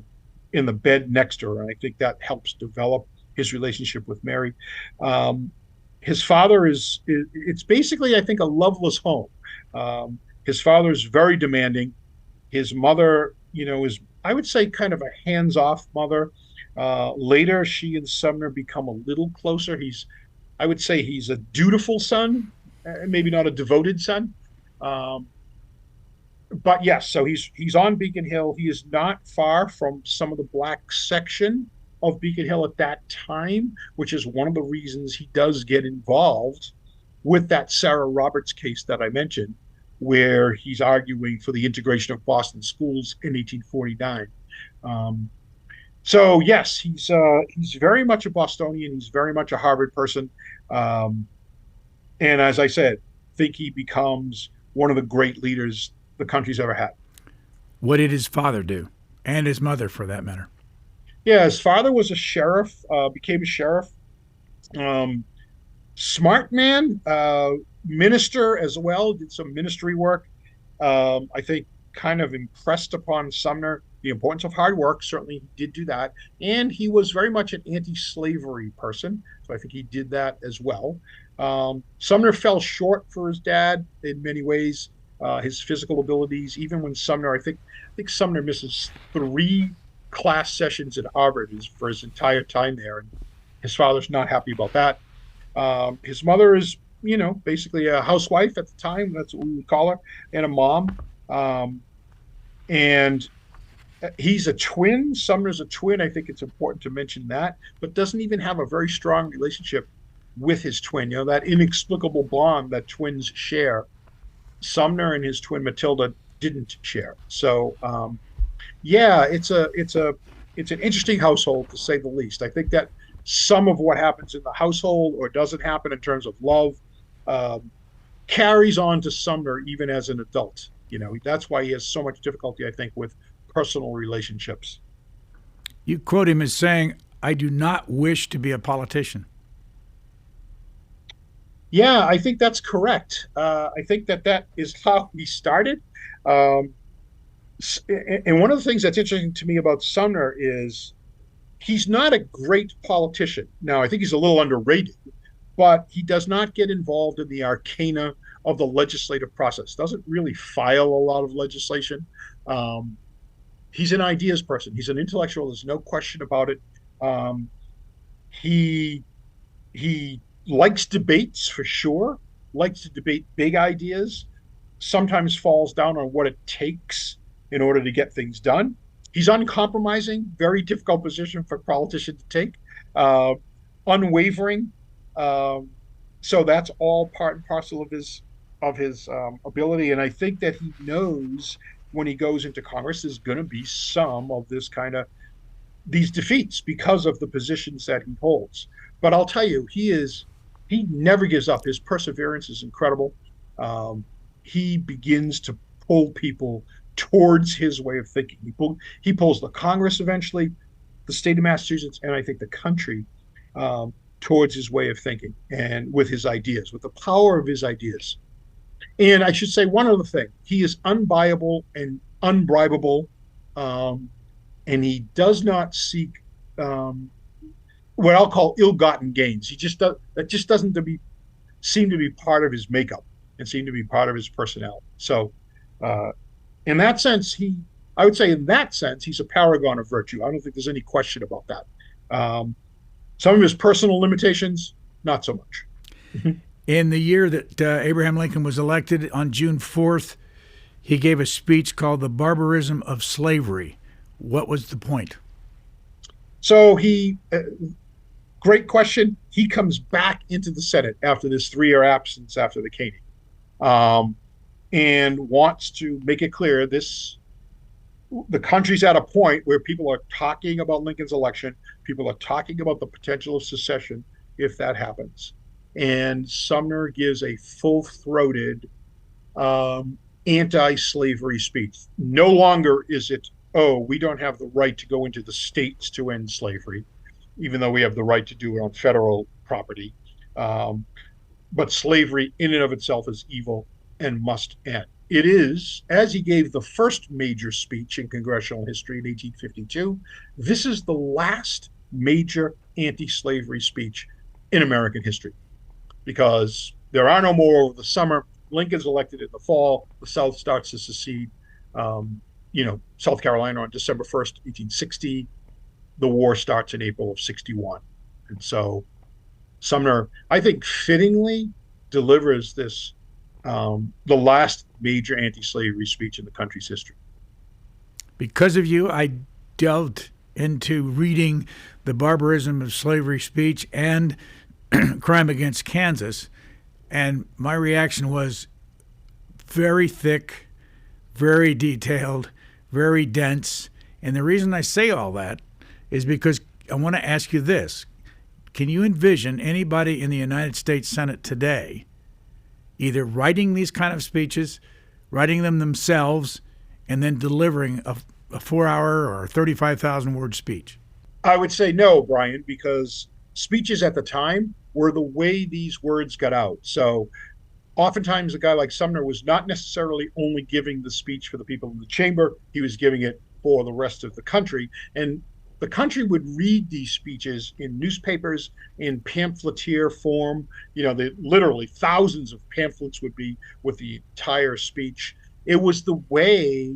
the bed next to her. And I think that helps develop his relationship with Mary. His father it's basically, I think, a loveless home. His father is very demanding. His mother, is, I would say, kind of a hands-off mother. Later, she and Sumner become a little closer. I would say he's a dutiful son, maybe not a devoted son. But yes, so he's on Beacon Hill. He is not far from some of the black section of Beacon Hill at that time, which is one of the reasons he does get involved with that Sarah Roberts case that I mentioned, where he's arguing for the integration of Boston schools in 1849. So yes, he's very much a Bostonian. He's very much a Harvard person, and as I said, think he becomes one of the great leaders the country's ever had. What did his father do, and his mother, for that matter? Yeah, his father was a sheriff, became a sheriff. Smart man, minister as well, did some ministry work. I think kind of impressed upon Sumner the importance of hard work. Certainly he did do that. And he was very much an anti-slavery person. So I think he did that as well. Sumner fell short for his dad in many ways. His physical abilities, even when Sumner, I think Sumner misses 3 class sessions at Harvard for his entire time there, and his father's not happy about that. His mother is, basically a housewife at the time. That's what we would call her, and a mom. And he's a twin. Sumner's a twin. I think it's important to mention that, but doesn't even have a very strong relationship with his twin. That inexplicable bond that twins share. Sumner and his twin Matilda didn't share. So, yeah, it's an interesting household, to say the least. I think that some of what happens in the household or doesn't happen in terms of love carries on to Sumner even as an adult. That's why he has so much difficulty, I think, with personal relationships. You quote him as saying, "I do not wish to be a politician." Yeah, I think that's correct. I think that is how he started. And one of the things that's interesting to me about Sumner is he's not a great politician. Now, I think he's a little underrated, but he does not get involved in the arcana of the legislative process, doesn't really file a lot of legislation. He's an ideas person. He's an intellectual. There's no question about it. He likes debates for sure, likes to debate big ideas, sometimes falls down on what it takes in order to get things done. He's uncompromising, very difficult position for a politician to take, unwavering. So that's all part and parcel of his ability. And I think that he knows when he goes into Congress, there's going to be some of this kind of these defeats because of the positions that he holds. But I'll tell you, he never gives up. His perseverance is incredible. He begins to pull people towards his way of thinking. He pulls the Congress eventually, the state of Massachusetts, and I think the country towards his way of thinking and with his ideas, with the power of his ideas. And I should say one other thing. He is unbuyable and unbribable, and he does not seek what I'll call ill-gotten gains. That just doesn't seem to be part of his makeup and seem to be part of his personality. So in that sense, I would say in that sense, he's a paragon of virtue. I don't think there's any question about that. Some of his personal limitations, not so much. In the year that Abraham Lincoln was elected on June 4th, he gave a speech called The Barbarism of Slavery. What was the point? So great question. He comes back into the Senate after this 3-year absence after the caning, and wants to make it clear this the country's at a point where people are talking about Lincoln's election. People are talking about the potential of secession if that happens. And Sumner gives a full-throated anti-slavery speech. No longer is it, oh, we don't have the right to go into the states to end slavery, even though we have the right to do it on federal property. But slavery in and of itself is evil and must end. It is, as he gave the first major speech in congressional history in 1852, this is the last major anti-slavery speech in American history, because there are no more over the summer. Lincoln's elected in the fall. The South starts to secede. South Carolina on December 1st, 1860. The war starts in April of 61. And so Sumner, I think, fittingly delivers this, the last major anti-slavery speech in the country's history. Because of you, I delved into reading The Barbarism of Slavery speech and Crime Against Kansas, and my reaction was very thick, very detailed, very dense. And the reason I say all that is because I want to ask you this. Can you envision anybody in the United States Senate today either writing these kind of speeches, writing them themselves, and then delivering a 4-hour or 35,000-word speech? I would say no, Brian, because speeches at the time were the way these words got out. So oftentimes a guy like Sumner was not necessarily only giving the speech for the people in the chamber, he was giving it for the rest of the country. And the country would read these speeches in newspapers, in pamphleteer form. Literally thousands of pamphlets would be with the entire speech. It was the way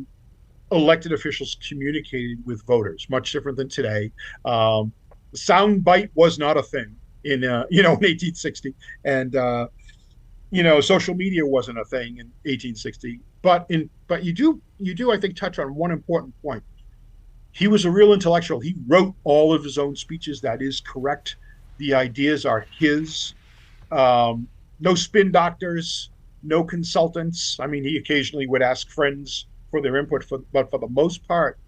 elected officials communicated with voters, much different than today. The soundbite was not a thing in 1860, and social media wasn't a thing in 1860. But you do I think touch on one important point. He was a real intellectual. He wrote all of his own speeches. That is correct. The ideas are his. No spin doctors, no consultants. I mean, he occasionally would ask friends for their input, but for the most part,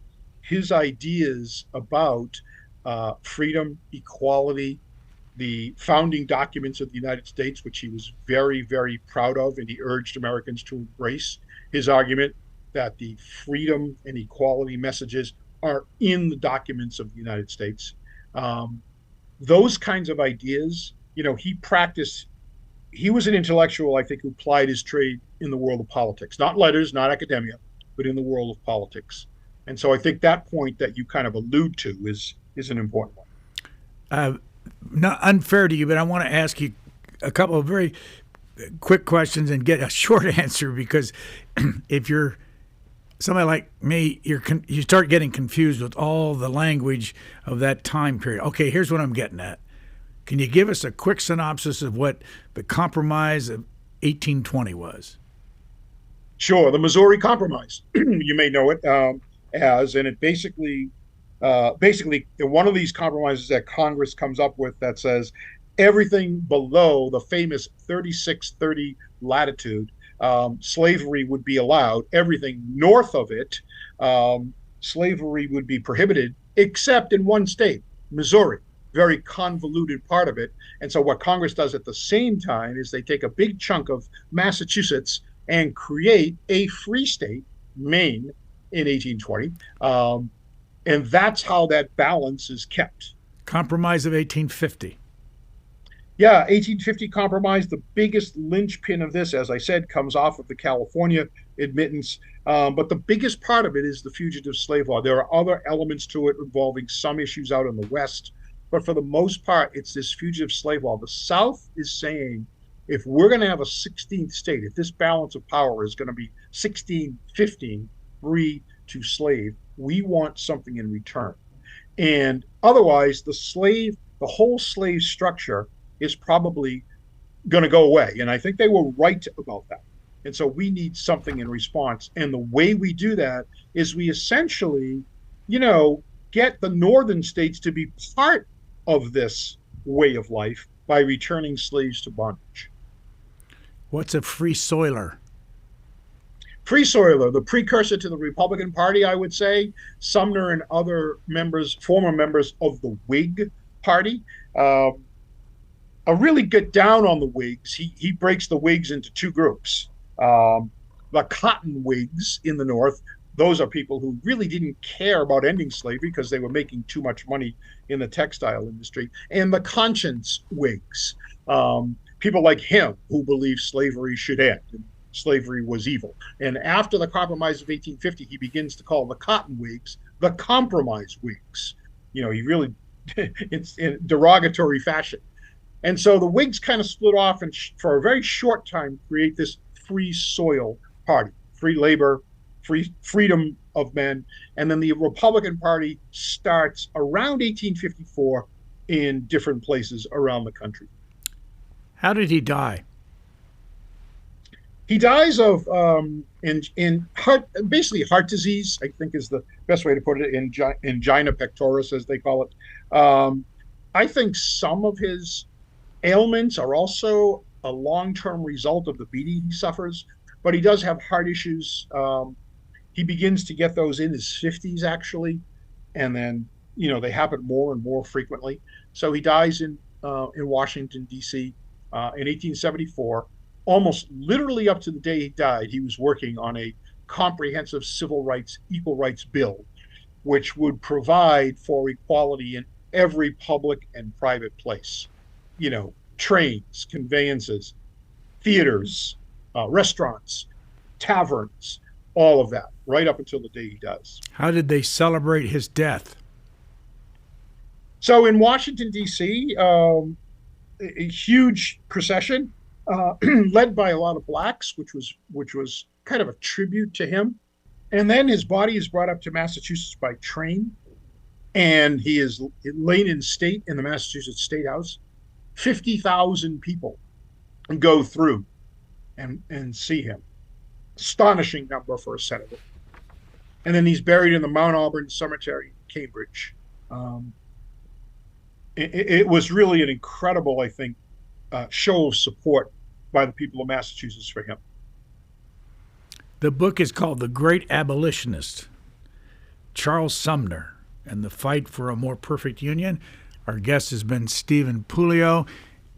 his ideas about freedom, equality, the founding documents of the United States, which he was very, very proud of, and he urged Americans to embrace his argument that the freedom and equality messages are in the documents of the United States. Those kinds of ideas, he practiced. He was an intellectual, I think, who plied his trade in the world of politics, not letters, not academia, but in the world of politics. And so I think that point that you kind of allude to is an important one. Not unfair to you, but I want to ask you a couple of very quick questions and get a short answer, because if you're somebody like me, you start getting confused with all the language of that time period. Okay, here's what I'm getting at. Can you give us a quick synopsis of what the Compromise of 1820 was? Sure. The Missouri Compromise, you may know it as, and it basically one of these compromises that Congress comes up with that says everything below the famous 3630 latitude, slavery would be allowed. Everything north of it, slavery would be prohibited, except in one state, Missouri, very convoluted part of it. And so what Congress does at the same time is they take a big chunk of Massachusetts and create a free state, Maine, in 1820. And that's how that balance is kept. Compromise of 1850. Yeah, 1850 compromise, the biggest linchpin of this, as I said, comes off of the California admittance. But the biggest part of it is the fugitive slave law. There are other elements to it involving some issues out in the West. But for the most part, it's this fugitive slave law. The South is saying, if we're going to have a 16th state, if this balance of power is going to be 16-15, free to slave, we want something in return. And otherwise, the whole slave structure is probably going to go away. And I think they were right about that. And so we need something in response. And the way we do that is we essentially, get the northern states to be part of this way of life by returning slaves to bondage. What's a free soiler? Free Soiler, the precursor to the Republican Party, I would say. Sumner and other members, former members of the Whig Party, really get down on the Whigs. He breaks the Whigs into two groups. The Cotton Whigs in the North, those are people who really didn't care about ending slavery because they were making too much money in the textile industry. And the Conscience Whigs, people like him who believed slavery should end. Slavery was evil. And after the Compromise of 1850, he begins to call the Cotton Whigs the Compromise Whigs. He really, it's in derogatory fashion. And so the Whigs kind of split off and for a very short time create this Free Soil Party, free labor, freedom of men. And then the Republican Party starts around 1854 in different places around the country. How did he die? He dies of basically heart disease, I think is the best way to put it, angina pectoris, as they call it. I think some of his ailments are also a long-term result of the beating he suffers, but he does have heart issues. He begins to get those in his 50s, actually, and then they happen more and more frequently. So he dies in Washington, D.C. In 1874. Almost literally up to the day he died, he was working on a comprehensive civil rights, equal rights bill, which would provide for equality in every public and private place. Trains, conveyances, theaters, restaurants, taverns, all of that, right up until the day he dies. How did they celebrate his death? So in Washington, D.C., a huge procession led by a lot of blacks, which was kind of a tribute to him. And then his body is brought up to Massachusetts by train, and he is laid in state in the Massachusetts State House. 50,000 people go through and see him. Astonishing number for a senator. And then he's buried in the Mount Auburn Cemetery in Cambridge. It was really an incredible, I think, show of support by the people of Massachusetts for him. The book is called The Great Abolitionist, Charles Sumner and the Fight for a More Perfect Union. Our guest has been Stephen Puleo,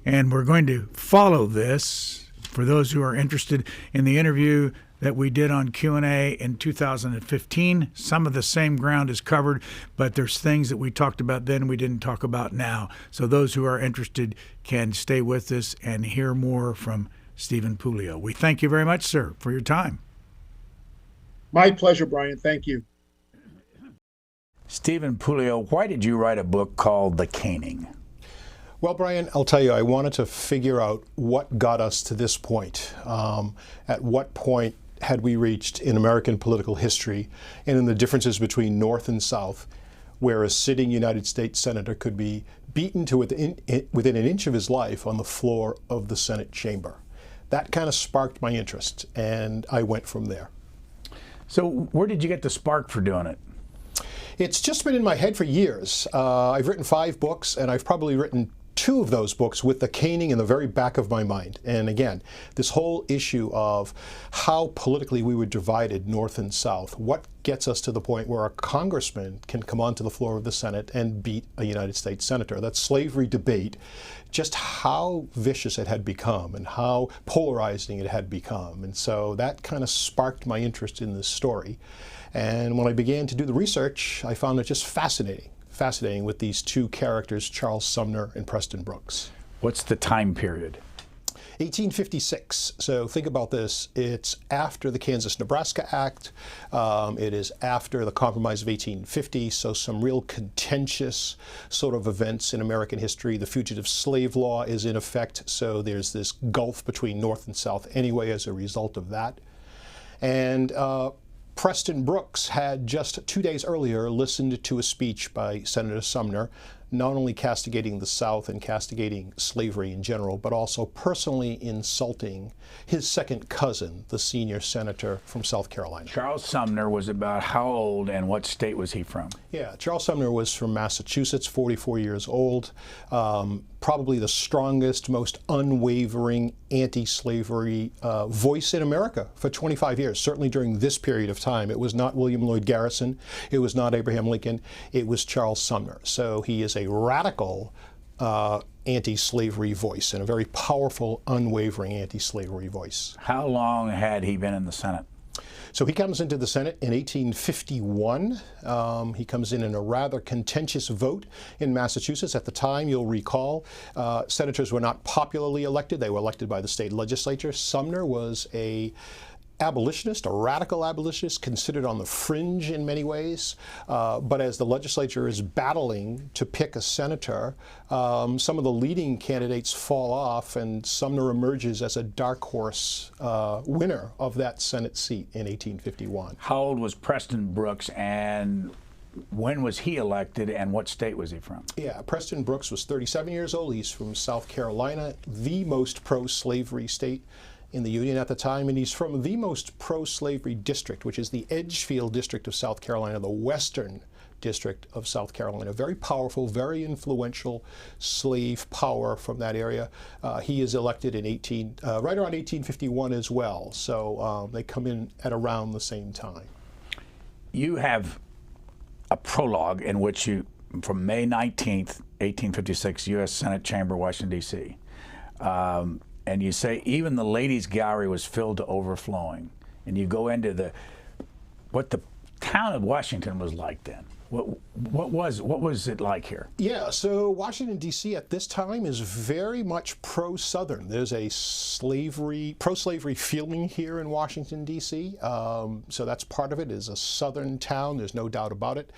and we're going to follow this for those who are interested in the interview that we did on Q&A in 2015. Some of the same ground is covered, but there's things that we talked about then we didn't talk about now. So those who are interested can stay with us and hear more from Stephen Puleo. We thank you very much, sir, for your time. My pleasure, Brian. Thank you. Stephen Puleo, why did you write a book called The Caning? Well, Brian, I'll tell you, I wanted to figure out what got us to this point. At what point had we reached in American political history and in the differences between North and South, where a sitting United States senator could be beaten to within an inch of his life on the floor of the Senate chamber. That kind of sparked my interest, and I went from there. So where did you get the spark for doing it? It's just been in my head for years. I've written 5 books, and I've probably written 2 of those books with the caning in the very back of my mind. And again, this whole issue of how politically we were divided North and South, what gets us to the point where a congressman can come onto the floor of the Senate and beat a United States senator. That slavery debate, just how vicious it had become and how polarizing it had become. And so that kind of sparked my interest in this story. And when I began to do the research, I found it just fascinating with these 2 characters, Charles Sumner and Preston Brooks. What's the time period? 1856. So think about this. It's after the Kansas-Nebraska Act. It is after the Compromise of 1850. So some real contentious sort of events in American history. The fugitive slave law is in effect. So there's this gulf between North and South anyway as a result of that. And Preston Brooks had just 2 days earlier listened to a speech by Senator Sumner not only castigating the South and castigating slavery in general, but also personally insulting his second cousin, the senior senator from South Carolina. Charles Sumner was about how old and what state was he from? Yeah, Charles Sumner was from Massachusetts, 44 years old, probably the strongest, most unwavering anti-slavery voice in America for 25 years, certainly during this period of time. It was not William Lloyd Garrison, it was not Abraham Lincoln, it was Charles Sumner. So he is a radical anti-slavery voice and a very powerful, unwavering anti-slavery voice. How long had he been in the Senate? So he comes into the Senate in 1851. He comes in a rather contentious vote in Massachusetts. At the time, you'll recall, senators were not popularly elected. They were elected by the state legislature. Sumner was a abolitionist, a radical abolitionist, considered on the fringe in many ways. But as the legislature is battling to pick a senator, some of the leading candidates fall off, and Sumner emerges as a dark horse winner of that Senate seat in 1851. How old was Preston Brooks, and when was he elected, and what state was he from? Yeah, Preston Brooks was 37 years old. He's from South Carolina, the most pro-slavery state in the Union at the time, and he's from the most pro-slavery district, which is the Edgefield district of South Carolina, the western district of South Carolina. Very powerful, very influential slave power from that area. He is elected in right around 1851 as well, so they come in at around the same time. You have a prologue in which you, from May 19th, 1856, U.S. Senate Chamber, Washington, D.C., and you say even the ladies' gallery was filled to overflowing. And you go into what the town of Washington was like then. What was it like here? Yeah, so Washington, D.C. at this time is very much pro-Southern. There's a pro-slavery feeling here in Washington, D.C. So that's part of it, is a Southern town. There's no doubt about it.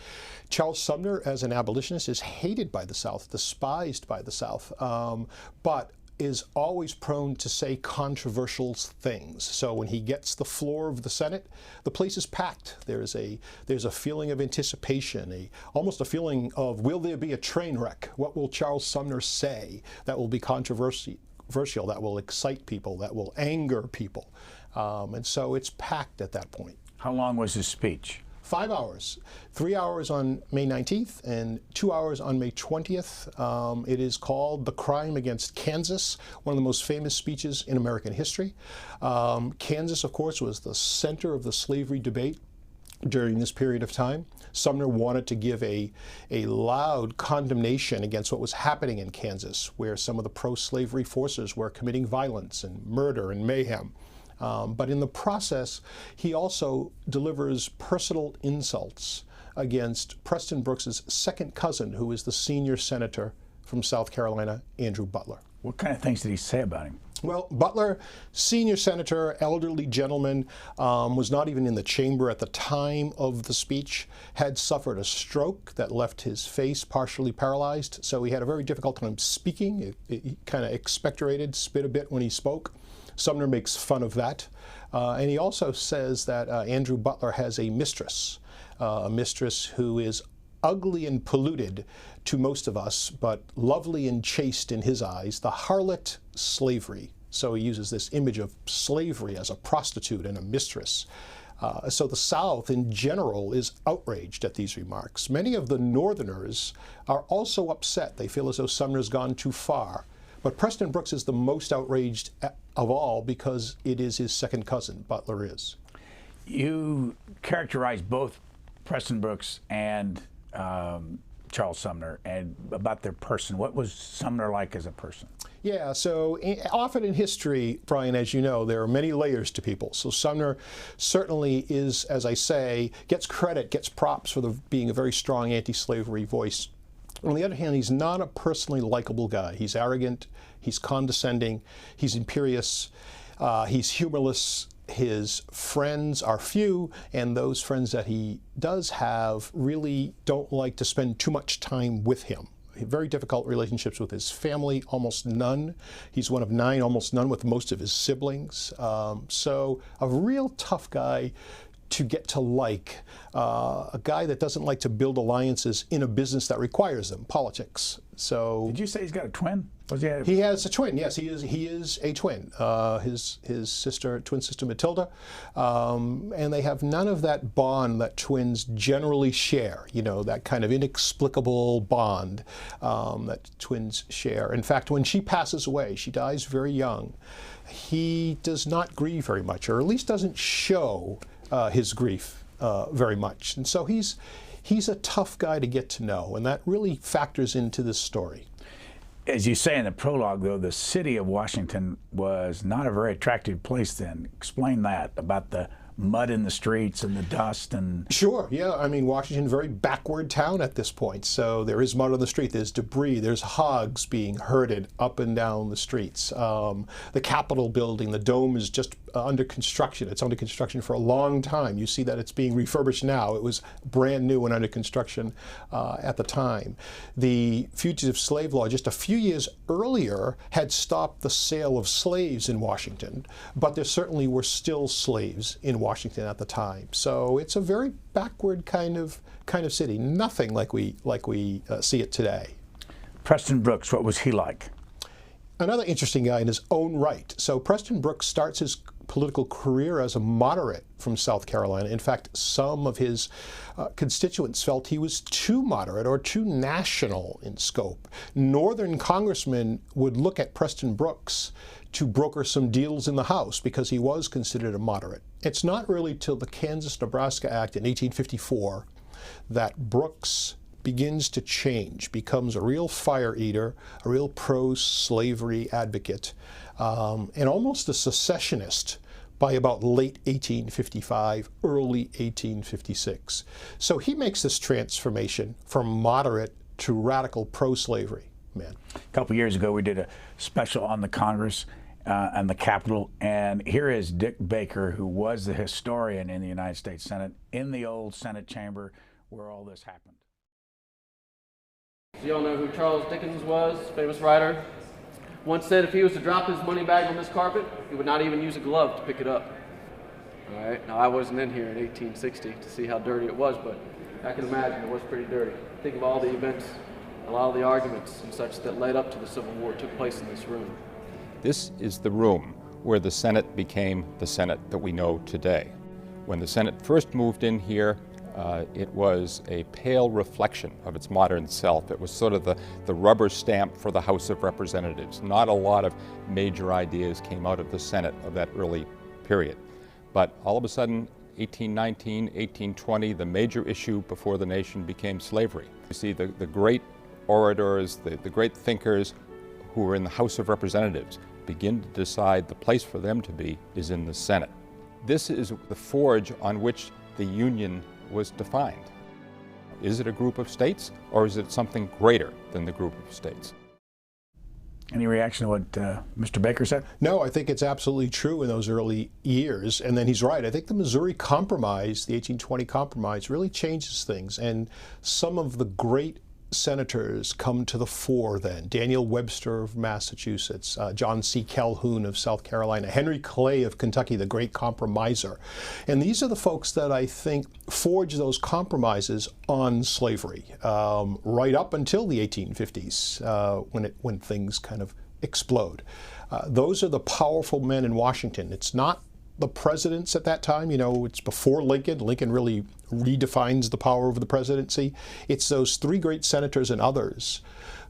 Charles Sumner, as an abolitionist, is hated by the South, despised by the South, but is always prone to say controversial things. So when he gets the floor of the Senate, the place is packed. There's a feeling of anticipation, almost a feeling of, will there be a train wreck? What will Charles Sumner say that will be controversial, that will excite people, that will anger people? And so it's packed at that point. How long was his speech? 5 hours. 3 hours on May 19th and 2 hours on May 20th. It is called The Crime Against Kansas, one of the most famous speeches in American history. Kansas, of course, was the center of the slavery debate during this period of time. Sumner wanted to give a loud condemnation against what was happening in Kansas, where some of the pro-slavery forces were committing violence and murder and mayhem. But in the process, he also delivers personal insults against Preston Brooks's second cousin, who is the senior senator from South Carolina, Andrew Butler. What kind of things did he say about him? Well, Butler, senior senator, elderly gentleman, was not even in the chamber at the time of the speech, had suffered a stroke that left his face partially paralyzed, so he had a very difficult time speaking. He kind of expectorated, spit a bit when he spoke. Sumner makes fun of that. And he also says that Andrew Butler has a mistress who is ugly and polluted to most of us, but lovely and chaste in his eyes, the harlot slavery. So he uses this image of slavery as a prostitute and a mistress. So the South in general is outraged at these remarks. Many of the Northerners are also upset. They feel as though Sumner's gone too far. But Preston Brooks is the most outraged of all because it is his second cousin, Butler is. You characterize both Preston Brooks and Charles Sumner and about their person. What was Sumner like as a person? Yeah, so often in history, Brian, as you know, there are many layers to people. So Sumner certainly is, as I say, gets credit, gets props for being a very strong anti-slavery voice. On the other hand, he's not a personally likable guy. He's arrogant, he's condescending, he's imperious, he's humorless. His friends are few, and those friends that he does have really don't like to spend too much time with him. Very difficult relationships with his family, almost none. He's one of 9, almost none with most of his siblings. So a real tough guy to get to like a guy that doesn't like to build alliances in a business that requires them, politics. So did you say he's got a twin? He has a twin. Yes, he is a twin. His twin sister Matilda, and they have none of that bond that twins generally share. You know, that kind of inexplicable bond that twins share. In fact, when she passes away, she dies very young. He does not grieve very much, or at least doesn't show his grief very much. And so he's a tough guy to get to know, and that really factors into this story. As you say in the prologue, though, the city of Washington was not a very attractive place then. Explain that, about the mud in the streets and the dust and... Sure, yeah. I mean, Washington, very backward town at this point. So there is mud on the street, there's debris, there's hogs being herded up and down the streets. The Capitol building, the dome is just under construction. It's under construction for a long time. You see that it's being refurbished now. It was brand new and under construction at the time. The fugitive slave law just a few years earlier had stopped the sale of slaves in Washington, but there certainly were still slaves in Washington at the time. So it's a very backward kind of city. Nothing like we see it today. Preston Brooks, what was he like? Another interesting guy in his own right. So Preston Brooks starts his political career as a moderate from South Carolina. In fact, some of his constituents felt he was too moderate or too national in scope. Northern congressmen would look at Preston Brooks to broker some deals in the House because he was considered a moderate. It's not really till the Kansas-Nebraska Act in 1854 that Brooks begins to change, becomes a real fire eater, a real pro-slavery advocate, and almost a secessionist by about late 1855, early 1856. So he makes this transformation from moderate to radical pro-slavery man. A couple years ago, we did a special on the Congress and the Capitol, and here is Dick Baker, who was the historian in the United States Senate, in the old Senate chamber where all this happened. Do you all know who Charles Dickens was, famous writer? Once said if he was to drop his money bag on this carpet, he would not even use a glove to pick it up. All right, now I wasn't in here in 1860 to see how dirty it was, but I can imagine it was pretty dirty. Think of all the events, a lot of the arguments and such that led up to the Civil War took place in this room. This is the room where the Senate became the Senate that we know today. When the Senate first moved in here, it was a pale reflection of its modern self. It was sort of the rubber stamp for the House of Representatives. Not a lot of major ideas came out of the Senate of that early period. But all of a sudden, 1819, 1820, the major issue before the nation became slavery. You see the great orators, the great thinkers who were in the House of Representatives begin to decide the place for them to be is in the Senate. This is the forge on which the Union was defined. Is it a group of states, or is it something greater than the group of states? Any reaction to what Mr. Baker said? No, I think it's absolutely true in those early years, and then he's right. I think the Missouri Compromise, the 1820 Compromise, really changes things, and some of the great senators come to the fore then. Daniel Webster of Massachusetts, John C. Calhoun of South Carolina, Henry Clay of Kentucky, the great compromiser. And these are the folks that I think forged those compromises on slavery right up until the 1850s when things kind of explode. Those are the powerful men in Washington. It's not the presidents at that time, you know, it's before Lincoln. Lincoln really redefines the power of the presidency. It's those three great senators and others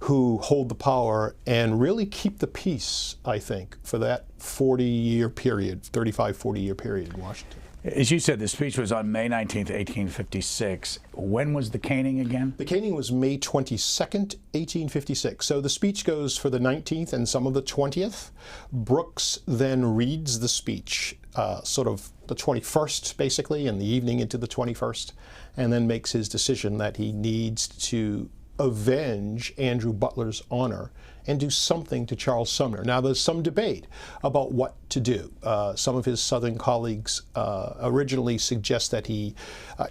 who hold the power and really keep the peace, I think, for that 40-year period, 35, 40-year period in Washington. As you said, the speech was on May 19th, 1856. When was the caning again? The caning was May 22nd, 1856. So the speech goes for the 19th and some of the 20th. Brooks then reads the speech, sort of the 21st, basically, in the evening into the 21st, and then makes his decision that he needs to avenge Andrew Butler's honor and do something to Charles Sumner. Now, there's some debate about what to do. Some of his Southern colleagues originally suggest that he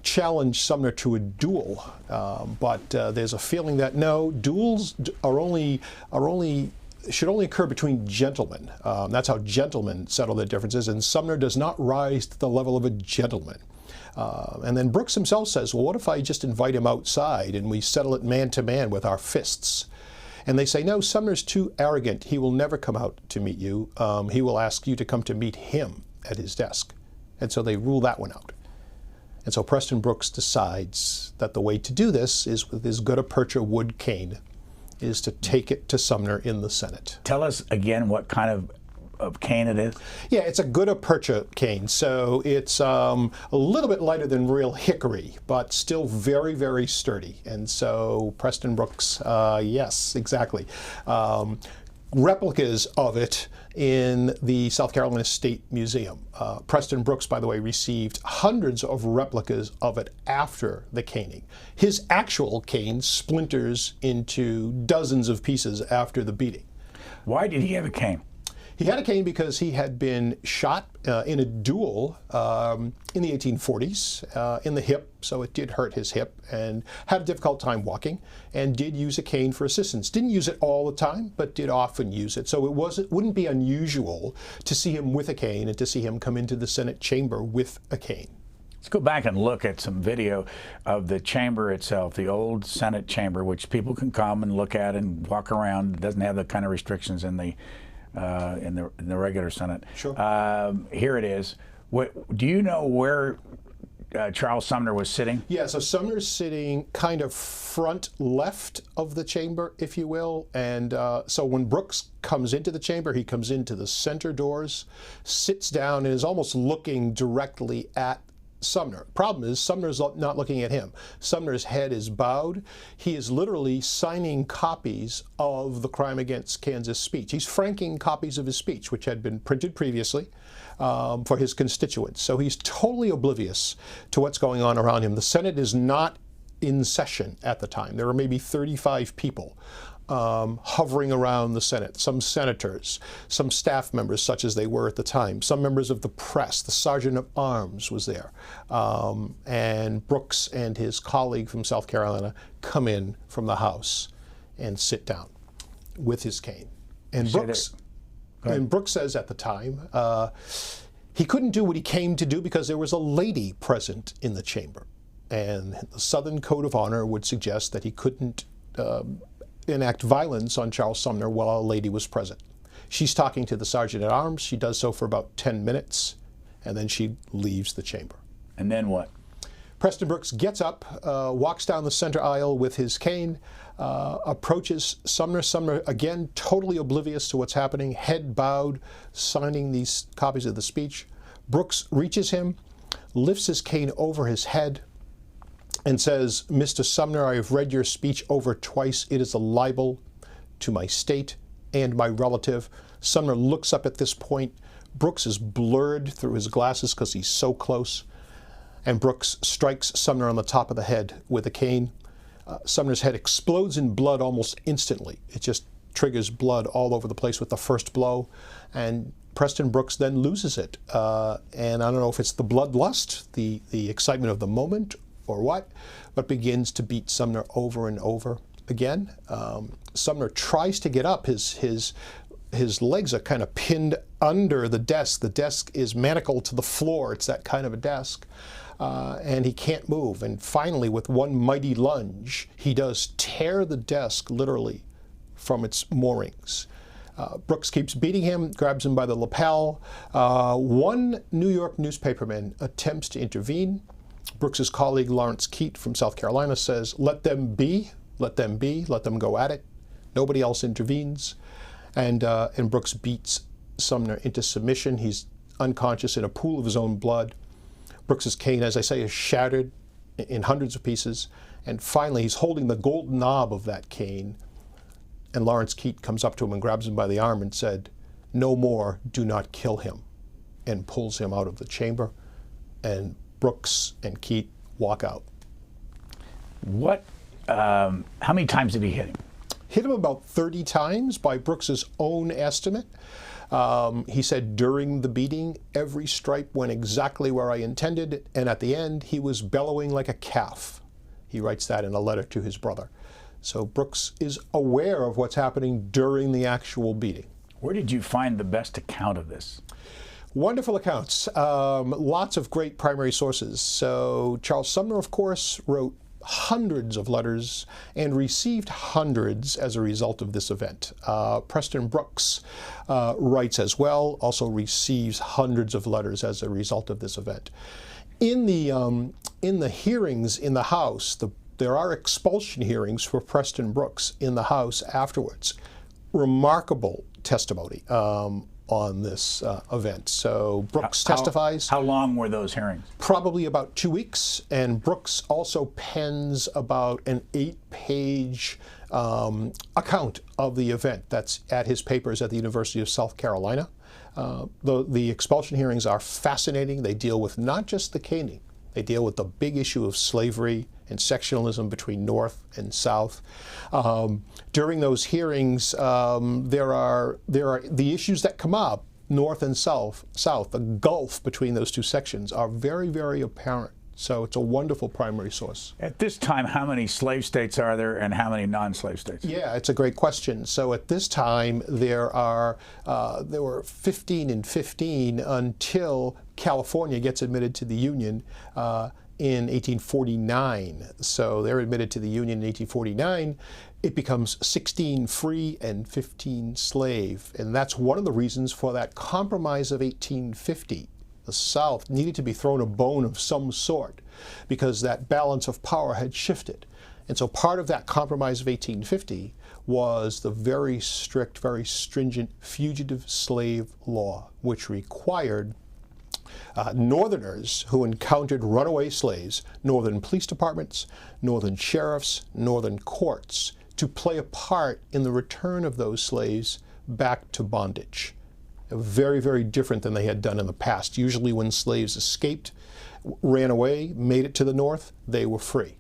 challenge Sumner to a duel, but there's a feeling that no, duels should only occur between gentlemen. That's how gentlemen settle their differences, and Sumner does not rise to the level of a gentleman. And then Brooks himself says, well, what if I just invite him outside and we settle it man to man with our fists? And they say, no, Sumner's too arrogant. He will never come out to meet you. He will ask you to come to meet him at his desk. And so they rule that one out. And so Preston Brooks decides that the way to do this is with his gutta percha wood cane, is to take it to Sumner in the Senate. Tell us again what kind of cane it is. Yeah, it's a gutta percha cane, so it's a little bit lighter than real hickory, but still very, very sturdy. And so Preston Brooks, yes, exactly. Replicas of it in the South Carolina State Museum. Preston Brooks, by the way, received hundreds of replicas of it after the caning. His actual cane splinters into dozens of pieces after the beating. Why did he have a cane? He had a cane because he had been shot in a duel in the 1840s in the hip, so it did hurt his hip, and had a difficult time walking, and did use a cane for assistance. Didn't use it all the time, but did often use it. So it wouldn't be unusual to see him with a cane and to see him come into the Senate chamber with a cane. Let's go back and look at some video of the chamber itself, the old Senate chamber, which people can come and look at and walk around. It doesn't have the kind of restrictions in the regular Senate. Sure. Here it is. Do you know where Charles Sumner was sitting? Yeah, so Sumner's sitting kind of front left of the chamber, if you will. And so when Brooks comes into the chamber, he comes into the center doors, sits down, and is almost looking directly at Sumner. Problem is, Sumner's not looking at him. Sumner's head is bowed. He is literally signing copies of the Crime Against Kansas speech. He's franking copies of his speech, which had been printed previously for his constituents. So he's totally oblivious to what's going on around him. The Senate is not in session at the time. There are maybe 35 people hovering around the Senate, some senators, some staff members such as they were at the time, some members of the press, the Sergeant of Arms was there, and Brooks and his colleague from South Carolina come in from the House and sit down with his cane. And Brooks says at the time he couldn't do what he came to do because there was a lady present in the chamber, and the Southern Code of Honor would suggest that he couldn't enact violence on Charles Sumner while a lady was present. She's talking to the Sergeant at Arms. She does so for about 10 minutes, and then she leaves the chamber. And then what? Preston Brooks gets up, walks down the center aisle with his cane, approaches Sumner. Sumner, again, totally oblivious to what's happening, head bowed, signing these copies of the speech. Brooks reaches him, lifts his cane over his head, and says, Mr. Sumner, I have read your speech over twice. It is a libel to my state and my relative. Sumner looks up at this point. Brooks is blurred through his glasses because he's so close. And Brooks strikes Sumner on the top of the head with a cane. Sumner's head explodes in blood almost instantly. It just triggers blood all over the place with the first blow. And Preston Brooks then loses it. And I don't know if it's the bloodlust, the excitement of the moment, or what, but begins to beat Sumner over and over again. Sumner tries to get up. His legs are kind of pinned under the desk. The desk is manacled to the floor. It's that kind of a desk. And he can't move. And finally, with one mighty lunge, he does tear the desk literally from its moorings. Brooks keeps beating him, grabs him by the lapel. One New York newspaperman attempts to intervene. Brooks's colleague Lawrence Keat from South Carolina says, let them be, let them be, let them go at it. Nobody else intervenes. And Brooks beats Sumner into submission. He's unconscious in a pool of his own blood. Brooks's cane, as I say, is shattered in hundreds of pieces. And finally, he's holding the gold knob of that cane. And Lawrence Keat comes up to him and grabs him by the arm and said, no more, do not kill him, and pulls him out of the chamber. And Brooks and Keat walk out. How many times did he hit him? Hit him about 30 times by Brooks's own estimate. He said during the beating, every stripe went exactly where I intended, and at the end, he was bellowing like a calf. He writes that in a letter to his brother. So Brooks is aware of what's happening during the actual beating. Where did you find the best account of this? Wonderful accounts. Lots of great primary sources. So Charles Sumner, of course, wrote hundreds of letters and received hundreds as a result of this event. Preston Brooks writes as well, also receives hundreds of letters as a result of this event. In the hearings in the House, there are expulsion hearings for Preston Brooks in the House afterwards. Remarkable testimony on this event. So Brooks testifies. How long were those hearings? Probably about 2 weeks. And Brooks also pens about an 8-page account of the event that's at his papers at the University of South Carolina. The expulsion hearings are fascinating. They deal with not just the caning. They deal with the big issue of slavery and sectionalism between North and South. During those hearings, there are the issues that come up, North and South. The gulf between those two sections are very, very apparent. So it's a wonderful primary source. At this time, how many slave states are there and how many non-slave states? Yeah, it's a great question. So at this time, there were 15 and 15 until California gets admitted to the Union in 1849. So they're admitted to the Union in 1849. It becomes 16 free and 15 slave. And that's one of the reasons for that Compromise of 1850. The South needed to be thrown a bone of some sort because that balance of power had shifted. And so part of that Compromise of 1850 was the very strict, very stringent fugitive slave law, which required Northerners who encountered runaway slaves, Northern police departments, Northern sheriffs, Northern courts, to play a part in the return of those slaves back to bondage. Very, very different than they had done in the past. Usually when slaves escaped, ran away, made it to the North, they were free.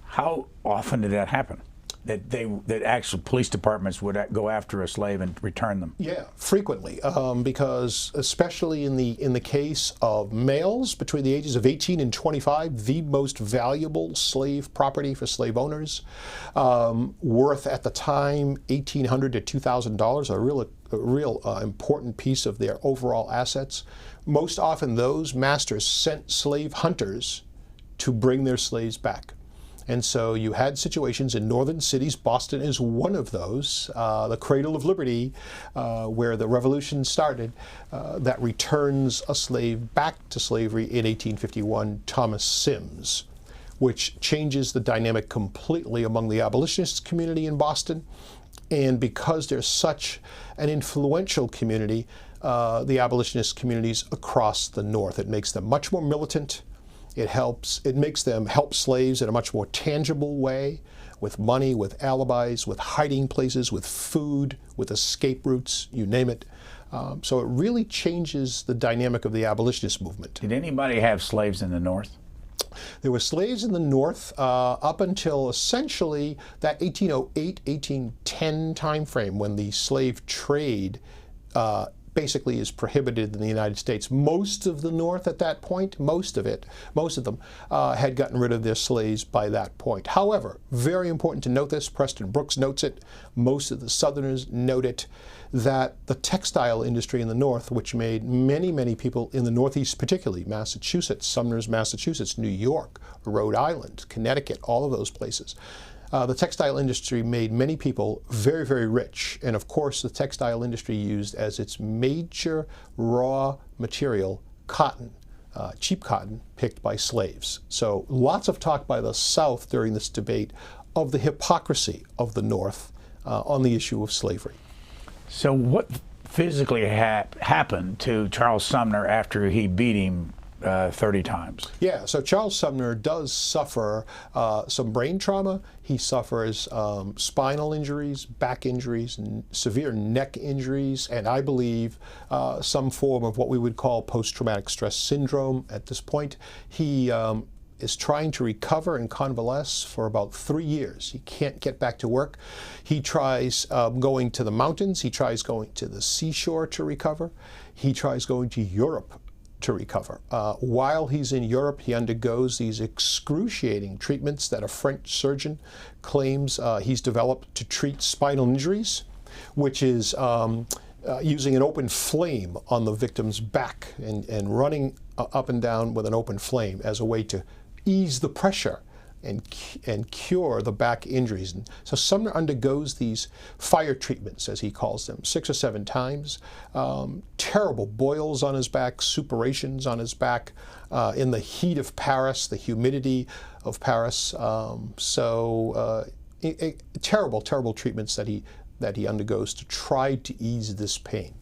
How often did that happen? That actual police departments would go after a slave and return them? Yeah, frequently, because especially in the case of males between the ages of 18 and 25, the most valuable slave property for slave owners, worth at the time $1,800 to $2,000, a real important piece of their overall assets. Most often those masters sent slave hunters to bring their slaves back. And so you had situations in northern cities. Boston is one of those, the cradle of liberty, where the revolution started, that returns a slave back to slavery in 1851, Thomas Sims, which changes the dynamic completely among the abolitionist community in Boston. And because there's such an influential community, the abolitionist communities across the North, it makes them much more militant. It makes them help slaves in a much more tangible way, with money, with alibis, with hiding places, with food, with escape routes, you name it. So it really changes the dynamic of the abolitionist movement. Did anybody have slaves in the North? There were slaves in the North up until essentially that 1808, 1810 timeframe, when the slave trade basically is prohibited in the United States. Most of the North at that point, most of them, had gotten rid of their slaves by that point. However, very important to note this, Preston Brooks notes it, most of the Southerners note it, that the textile industry in the North, which made many, many people in the Northeast, particularly Massachusetts, Sumner of Massachusetts, New York, Rhode Island, Connecticut, all of those places, the textile industry made many people very, very rich. And of course, the textile industry used as its major raw material cotton, cheap cotton picked by slaves. So lots of talk by the South during this debate of the hypocrisy of the North on the issue of slavery. So what physically happened to Charles Sumner after he beat him 30 times? Yeah, so Charles Sumner does suffer some brain trauma. He suffers spinal injuries, back injuries, severe neck injuries, and I believe some form of what we would call post-traumatic stress syndrome at this point. He is trying to recover and convalesce for about 3 years. He can't get back to work. He tries going to the mountains. He tries going to the seashore to recover. He tries going to Europe to recover. While he's in Europe, he undergoes these excruciating treatments that a French surgeon claims he's developed to treat spinal injuries, which is using an open flame on the victim's back and running up and down with an open flame as a way to ease the pressure and cure the back injuries. And so Sumner undergoes these fire treatments, as he calls them, 6 or 7 times. Terrible boils on his back, suppurations on his back, in the heat of Paris, the humidity of Paris. Terrible, terrible treatments that he undergoes to try to ease this pain.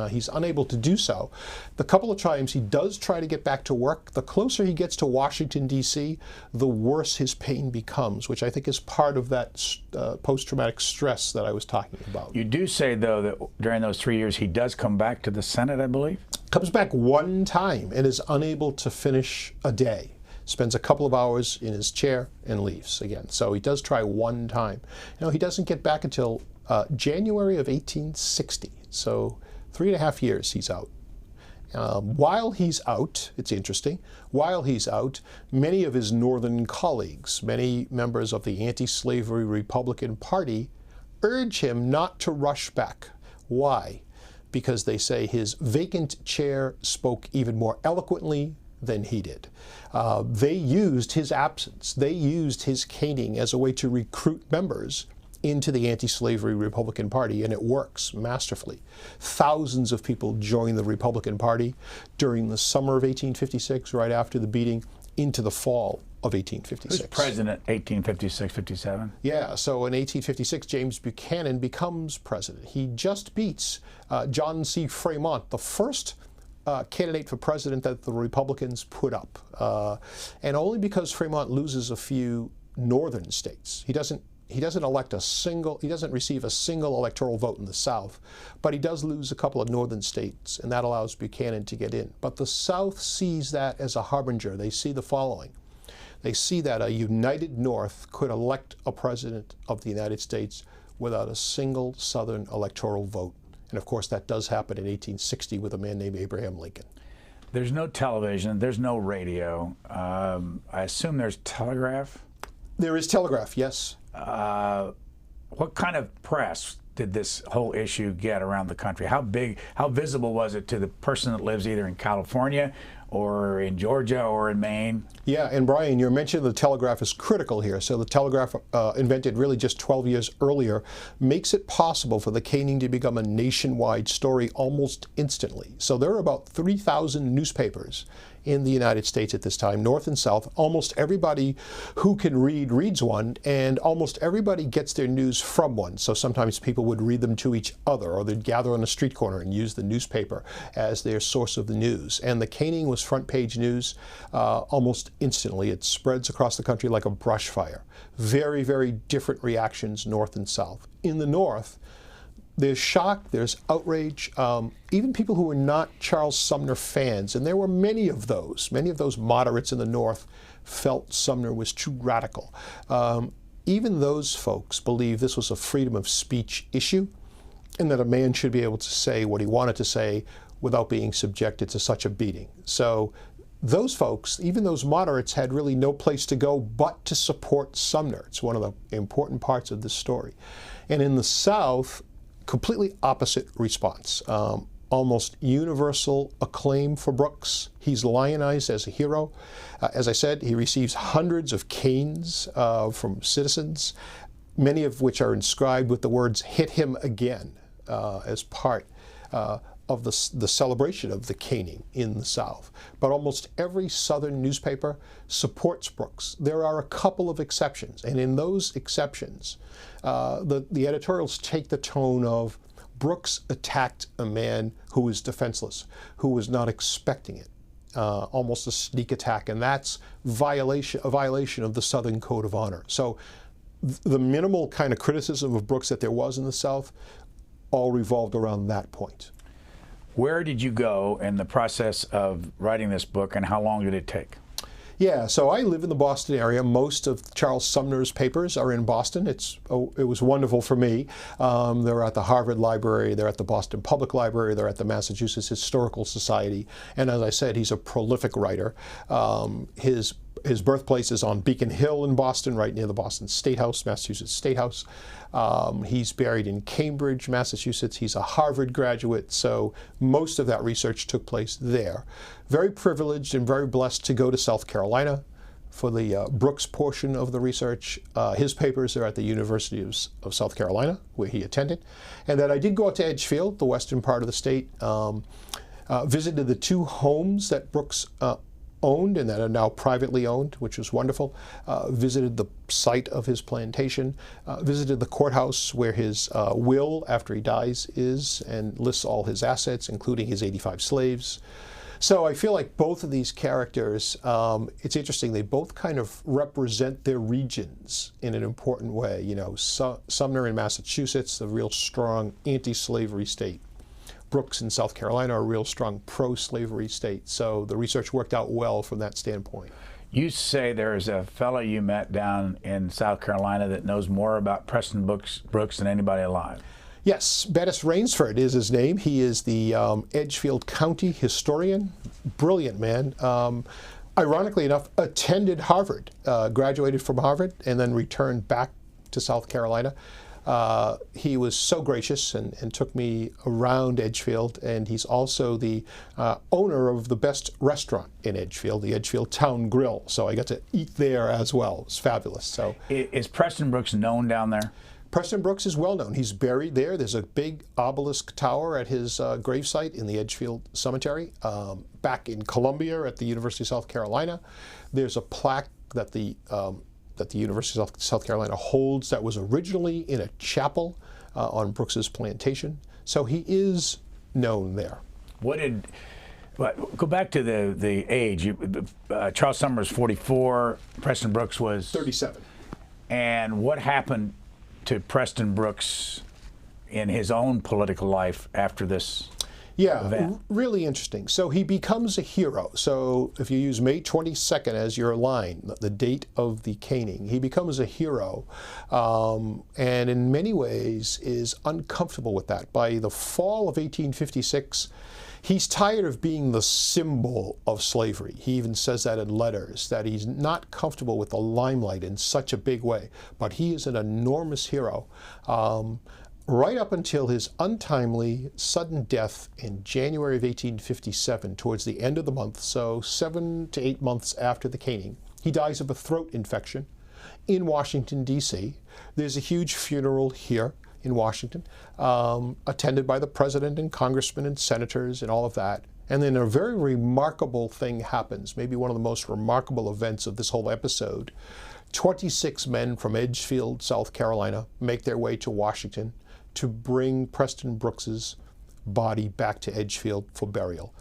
He's unable to do so. The couple of times he does try to get back to work, the closer he gets to Washington, D.C., the worse his pain becomes, which I think is part of that post-traumatic stress that I was talking about. You do say, though, that during those 3 years he does come back to the Senate, I believe? Comes back one time and is unable to finish a day. Spends a couple of hours in his chair and leaves again. So he does try one time. He doesn't get back until January of 1860. So 3.5 years he's out. While he's out, it's interesting, while he's out, many of his northern colleagues, many members of the anti-slavery Republican Party, urge him not to rush back. Why? Because they say his vacant chair spoke even more eloquently than he did. They used his absence, they used his caning as a way to recruit members into the anti-slavery Republican Party, and it works masterfully. Thousands of people joined the Republican Party during the summer of 1856, right after the beating, into the fall of 1856. Who's president 1856-57? Yeah, so in 1856, James Buchanan becomes president. He just beats John C. Fremont, the first candidate for president that the Republicans put up. And only because Fremont loses a few northern states. He doesn't receive a single electoral vote in the South, but he does lose a couple of northern states, and that allows Buchanan to get in. But the South sees that as a harbinger. They see the following. They see that a united North could elect a president of the United States without a single Southern electoral vote. And of course, that does happen in 1860 with a man named Abraham Lincoln. There's no television, there's no radio. I assume there's telegraph? There is telegraph, yes. What kind of press did this whole issue get around the country? How visible was it to the person that lives either in California or in Georgia or in Maine? Yeah, and Brian, your mention of the telegraph is critical here. So the telegraph, invented really just 12 years earlier, makes it possible for the caning to become a nationwide story almost instantly. So there are about 3,000 newspapers in the United States at this time, North and South. Almost everybody who can read reads one, and almost everybody gets their news from one. So sometimes people would read them to each other, or they'd gather on a street corner and use the newspaper as their source of the news. And the caning was front page news almost instantly. It spreads across the country like a brush fire. Very, very different reactions, North and South. In the North, there's shock, there's outrage, even people who were not Charles Sumner fans, and there were many of those moderates in the North felt Sumner was too radical. Even those folks believed this was a freedom of speech issue, and that a man should be able to say what he wanted to say without being subjected to such a beating. So those folks, even those moderates, had really no place to go but to support Sumner. It's one of the important parts of this story. And in the South, completely opposite response. Almost universal acclaim for Brooks. He's lionized as a hero. As I said, he receives hundreds of canes from citizens, many of which are inscribed with the words "hit him again" as part of the celebration of the caning in the South. But almost every Southern newspaper supports Brooks. There are a couple of exceptions, and in those exceptions, the editorials take the tone of Brooks attacked a man who was defenseless, who was not expecting it, almost a sneak attack, and that's a violation of the Southern Code of Honor. So the minimal kind of criticism of Brooks that there was in the South all revolved around that point. Where did you go in the process of writing this book, and how long did it take? Yeah, so I live in the Boston area. Most of Charles Sumner's papers are in Boston. It was wonderful for me. They're at the Harvard Library, they're at the Boston Public Library, they're at the Massachusetts Historical Society. And as I said, he's a prolific writer. His His birthplace is on Beacon Hill in Boston, right near the Boston State House, Massachusetts State House. He's buried in Cambridge, Massachusetts. He's a Harvard graduate, so most of that research took place there. Very privileged and very blessed to go to South Carolina for the Brooks portion of the research. His papers are at the University of South Carolina, where he attended. And then I did go out to Edgefield, the western part of the state, visited the 2 homes that Brooks owned and that are now privately owned, which was wonderful. Visited the site of his plantation, visited the courthouse where his will after he dies is, and lists all his assets, including his 85 slaves. So I feel like both of these characters, it's interesting, they both kind of represent their regions in an important way. You know, Sumner in Massachusetts, a real strong anti-slavery state. Brooks in South Carolina, a real strong pro-slavery state. So the research worked out well from that standpoint. You say there's a fellow you met down in South Carolina that knows more about Preston Brooks than anybody alive. Yes, Bettis Rainsford is his name. He is the Edgefield County historian. Brilliant man. Ironically enough, attended Harvard, graduated from Harvard, and then returned back to South Carolina. He was so gracious and took me around Edgefield, and he's also the owner of the best restaurant in Edgefield, the Edgefield Town Grill. So I got to eat there as well. It was fabulous. So, is Preston Brooks known down there? Preston Brooks is well known. He's buried there. There's a big obelisk tower at his gravesite in the Edgefield Cemetery. Back in Columbia at the University of South Carolina, there's a plaque that the University of South Carolina holds that was originally in a chapel on Brooks's plantation. So he is known there. Go back to the age. Charles Sumner was 44. Preston Brooks was 37. And what happened to Preston Brooks in his own political life after this event? Really interesting. So he becomes a hero. So if you use May 22nd as your line, the date of the caning, he becomes a hero, and in many ways is uncomfortable with that. By the fall of 1856, he's tired of being the symbol of slavery. He even says that in letters, that he's not comfortable with the limelight in such a big way. But he is an enormous hero, right up until his untimely, sudden death in January of 1857, towards the end of the month, so 7 to 8 months after the caning. He dies of a throat infection in Washington, D.C. There's a huge funeral here in Washington, attended by the president and congressmen and senators and all of that. And then a very remarkable thing happens, maybe one of the most remarkable events of this whole episode. 26 men from Edgefield, South Carolina, make their way to Washington to bring Preston Brooks's body back to Edgefield for burial.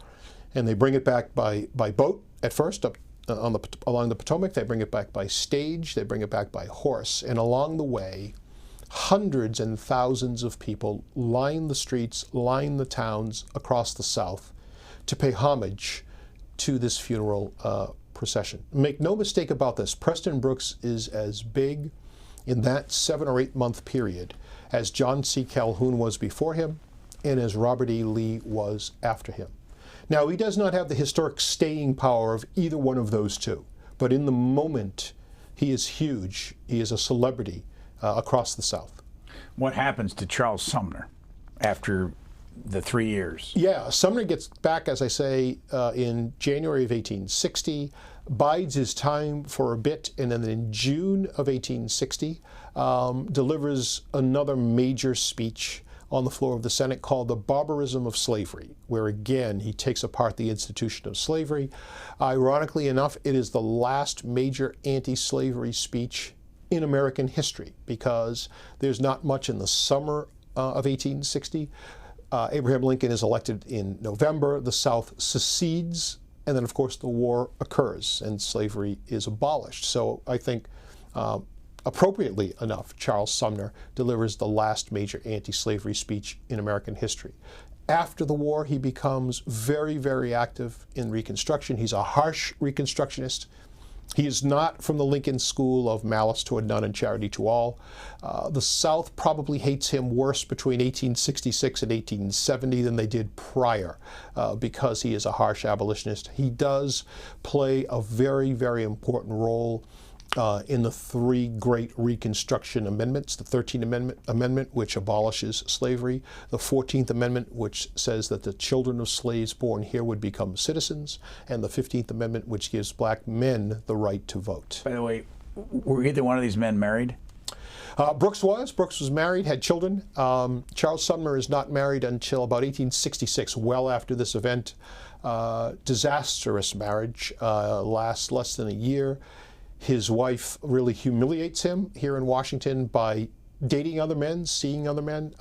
And they bring it back by boat at first, up along the Potomac. They bring it back by stage. They bring it back by horse. And along the way, hundreds and thousands of people line the streets, line the towns across the South to pay homage to this funeral procession. Make no mistake about this, Preston Brooks is as big in that 7 or 8 month period as John C. Calhoun was before him and as Robert E. Lee was after him. Now, he does not have the historic staying power of either one of those two, but in the moment, he is huge. He is a celebrity across the South. What happens to Charles Sumner after the 3 years? Yeah, Sumner gets back, as I say, in January of 1860, bides his time for a bit, and then in June of 1860, delivers another major speech on the floor of the Senate called The Barbarism of Slavery, where again he takes apart the institution of slavery. Ironically enough, it is the last major anti-slavery speech in American history, because there's not much in the summer of 1860. Abraham Lincoln is elected in November, the South secedes, and then of course the war occurs and slavery is abolished. So I think appropriately enough, Charles Sumner delivers the last major anti-slavery speech in American history. After the war, he becomes very, very active in Reconstruction. He's a harsh Reconstructionist. He is not from the Lincoln school of malice toward none and charity to all. The South probably hates him worse between 1866 and 1870 than they did prior, because he is a harsh abolitionist. He does play a very, very important role in the three great Reconstruction amendments: the 13th Amendment, which abolishes slavery; the 14th Amendment, which says that the children of slaves born here would become citizens; and the 15th Amendment, which gives black men the right to vote. By the way, were either one of these men married? Brooks was married, had children. Charles Sumner is not married until about 1866, well after this event. Disastrous marriage, lasts less than a year. His wife really humiliates him here in Washington by dating other men, seeing other men.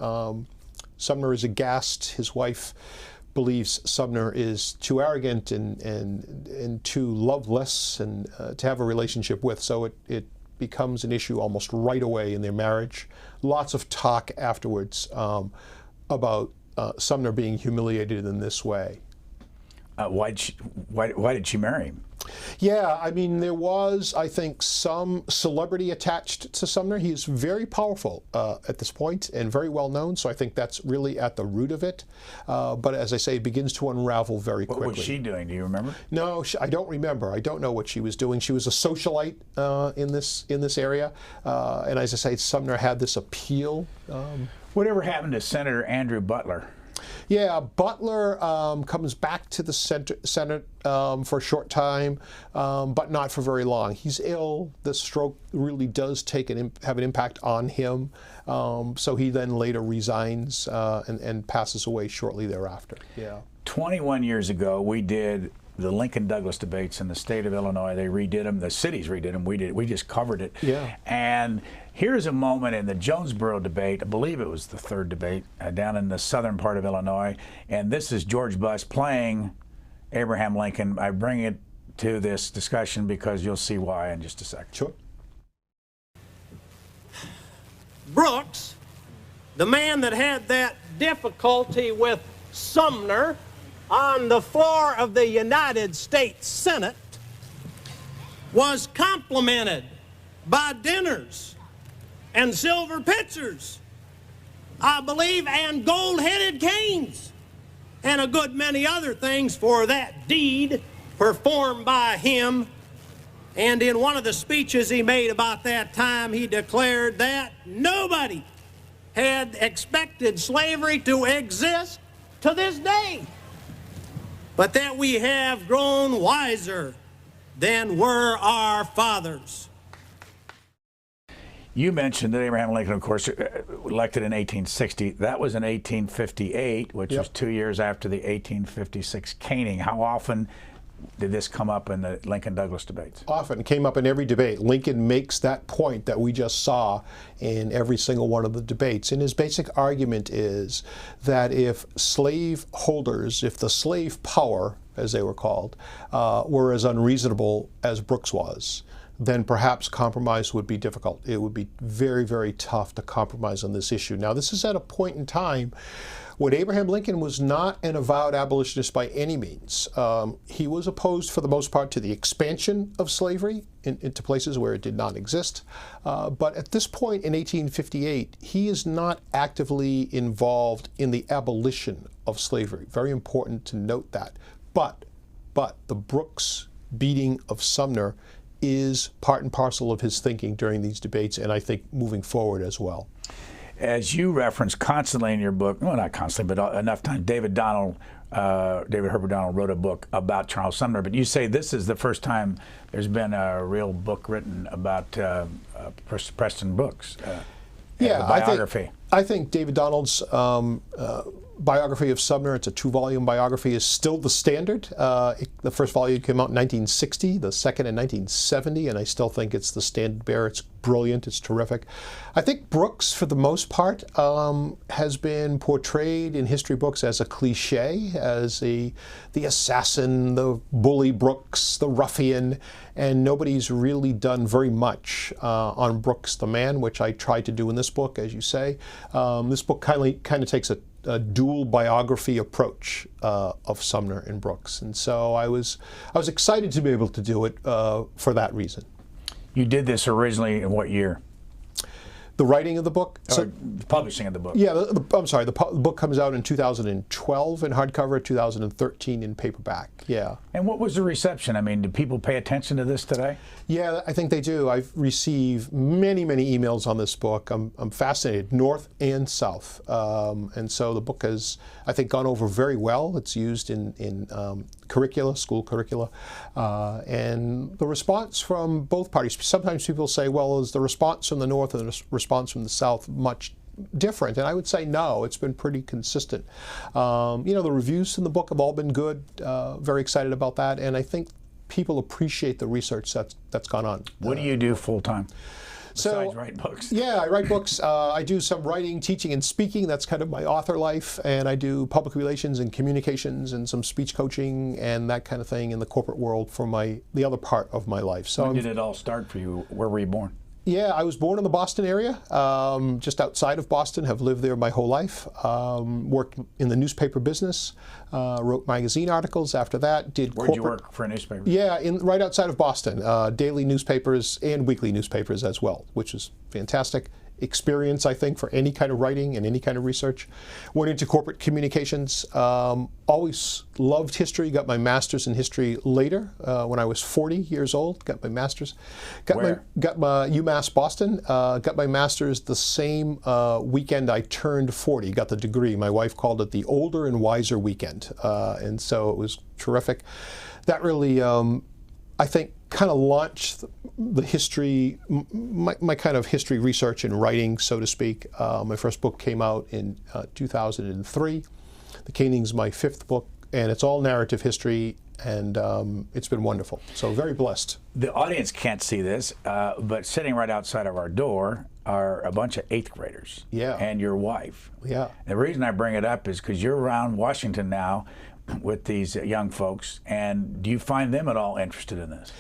Sumner is aghast. His wife believes Sumner is too arrogant and too loveless and to have a relationship with. So it becomes an issue almost right away in their marriage. Lots of talk afterwards about Sumner being humiliated in this way. Why did she marry him? Yeah, I mean, there was, I think, some celebrity attached to Sumner. He is very powerful at this point and very well known, so I think that's really at the root of it. But as I say, it begins to unravel very quickly. What was she doing? Do you remember? No, I don't remember. I don't know what she was doing. She was a socialite in this area, and as I say, Sumner had this appeal. Whatever happened to Senator Andrew Butler? Yeah, Butler comes back to the Senate for a short time, but not for very long. He's ill. The stroke really does have an impact on him. So he then later resigns and passes away shortly thereafter. Yeah. 21 years ago, we did the Lincoln-Douglas debates in the state of Illinois. They redid them. The cities redid them. We just covered it. Yeah. And here's a moment in the Jonesboro debate. I believe it was the third debate down in the southern part of Illinois. And this is George Bush playing Abraham Lincoln. I bring it to this discussion because you'll see why in just a second. Sure. Brooks, the man that had that difficulty with Sumner on the floor of the United States Senate, was complimented by dinners and silver pitchers, I believe, and gold-headed canes, and a good many other things for that deed performed by him. And in one of the speeches he made about that time, he declared that nobody had expected slavery to exist to this day, but that we have grown wiser than were our fathers. You mentioned that Abraham Lincoln, of course, elected in 1860. That was in 1858, which was 2 years after the 1856 caning. How often did this come up in the Lincoln-Douglas debates? Often. It came up in every debate. Lincoln makes that point that we just saw in every single one of the debates. And his basic argument is that if slave holders, if the slave power, as they were called, were as unreasonable as Brooks was, then perhaps compromise would be difficult. It would be very, very tough to compromise on this issue. Now, this is at a point in time when Abraham Lincoln was not an avowed abolitionist by any means. He was opposed, for the most part, to the expansion of slavery into places where it did not exist. But at this point in 1858, he is not actively involved in the abolition of slavery. Very important to note that. But the Brooks beating of Sumner is part and parcel of his thinking during these debates, and I think moving forward as well. As you reference constantly in your book, well, not constantly, but enough time, David Herbert Donald wrote a book about Charles Sumner, but you say this is the first time there's been a real book written about Preston Brooks, biography. I think David Donald's biography of Sumner, it's a 2-volume biography, is still the standard. The first volume came out in 1960, the second in 1970, and I still think it's the standard bearer. It's brilliant, it's terrific. I think Brooks, for the most part, has been portrayed in history books as a cliche, as the assassin, the bully Brooks, the ruffian, and nobody's really done very much on Brooks the man, which I tried to do in this book, as you say. This book kind of takes a dual biography approach of Sumner and Brooks. And so I was excited to be able to do it for that reason. You did this originally in what year? The writing of the book? So, publishing of the book. Yeah, I'm sorry, the book comes out in 2012 in hardcover, 2013 in paperback, yeah. And what was the reception? I mean, do people pay attention to this today? Yeah, I think they do. I've received many, many emails on this book. I'm fascinated, north and south. And so the book has, I think, gone over very well. It's used in curricula, school curricula. And the response from both parties, sometimes people say, well, is the response from the north and the response from the south much different? And I would say no, it's been pretty consistent. The reviews in the book have all been good, very excited about that, and I think people appreciate the research that's gone on. What do you do full-time besides So, write books? Yeah, I write books. I do some writing, teaching, and speaking. That's kind of my author life. And I do public relations and communications and some speech coaching and that kind of thing in the corporate world for the other part of my life. So when did it all start for you? Where were you born? Yeah, I was born in the Boston area, just outside of Boston, have lived there my whole life, worked in the newspaper business, wrote magazine articles after that, did Where'd you work for a newspaper? Yeah, right outside of Boston, daily newspapers and weekly newspapers as well, which is fantastic experience, I think, for any kind of writing and any kind of research. Went into corporate communications, always loved history, got my master's in history later, when I was 40 years old, got my master's. Got my UMass Boston, got my master's the same weekend I turned 40, got the degree. My wife called it the older and wiser weekend, and so it was terrific. That really, I think, kind of launched the history, my kind of history research and writing, so to speak. My first book came out in 2003. The Caning's my fifth book, and it's all narrative history, and it's been wonderful. So very blessed. The audience can't see this, but sitting right outside of our door are a bunch of 8th graders. Yeah. And your wife. Yeah. The reason I bring it up is because you're around Washington now with these young folks, and do you find them at all interested in this?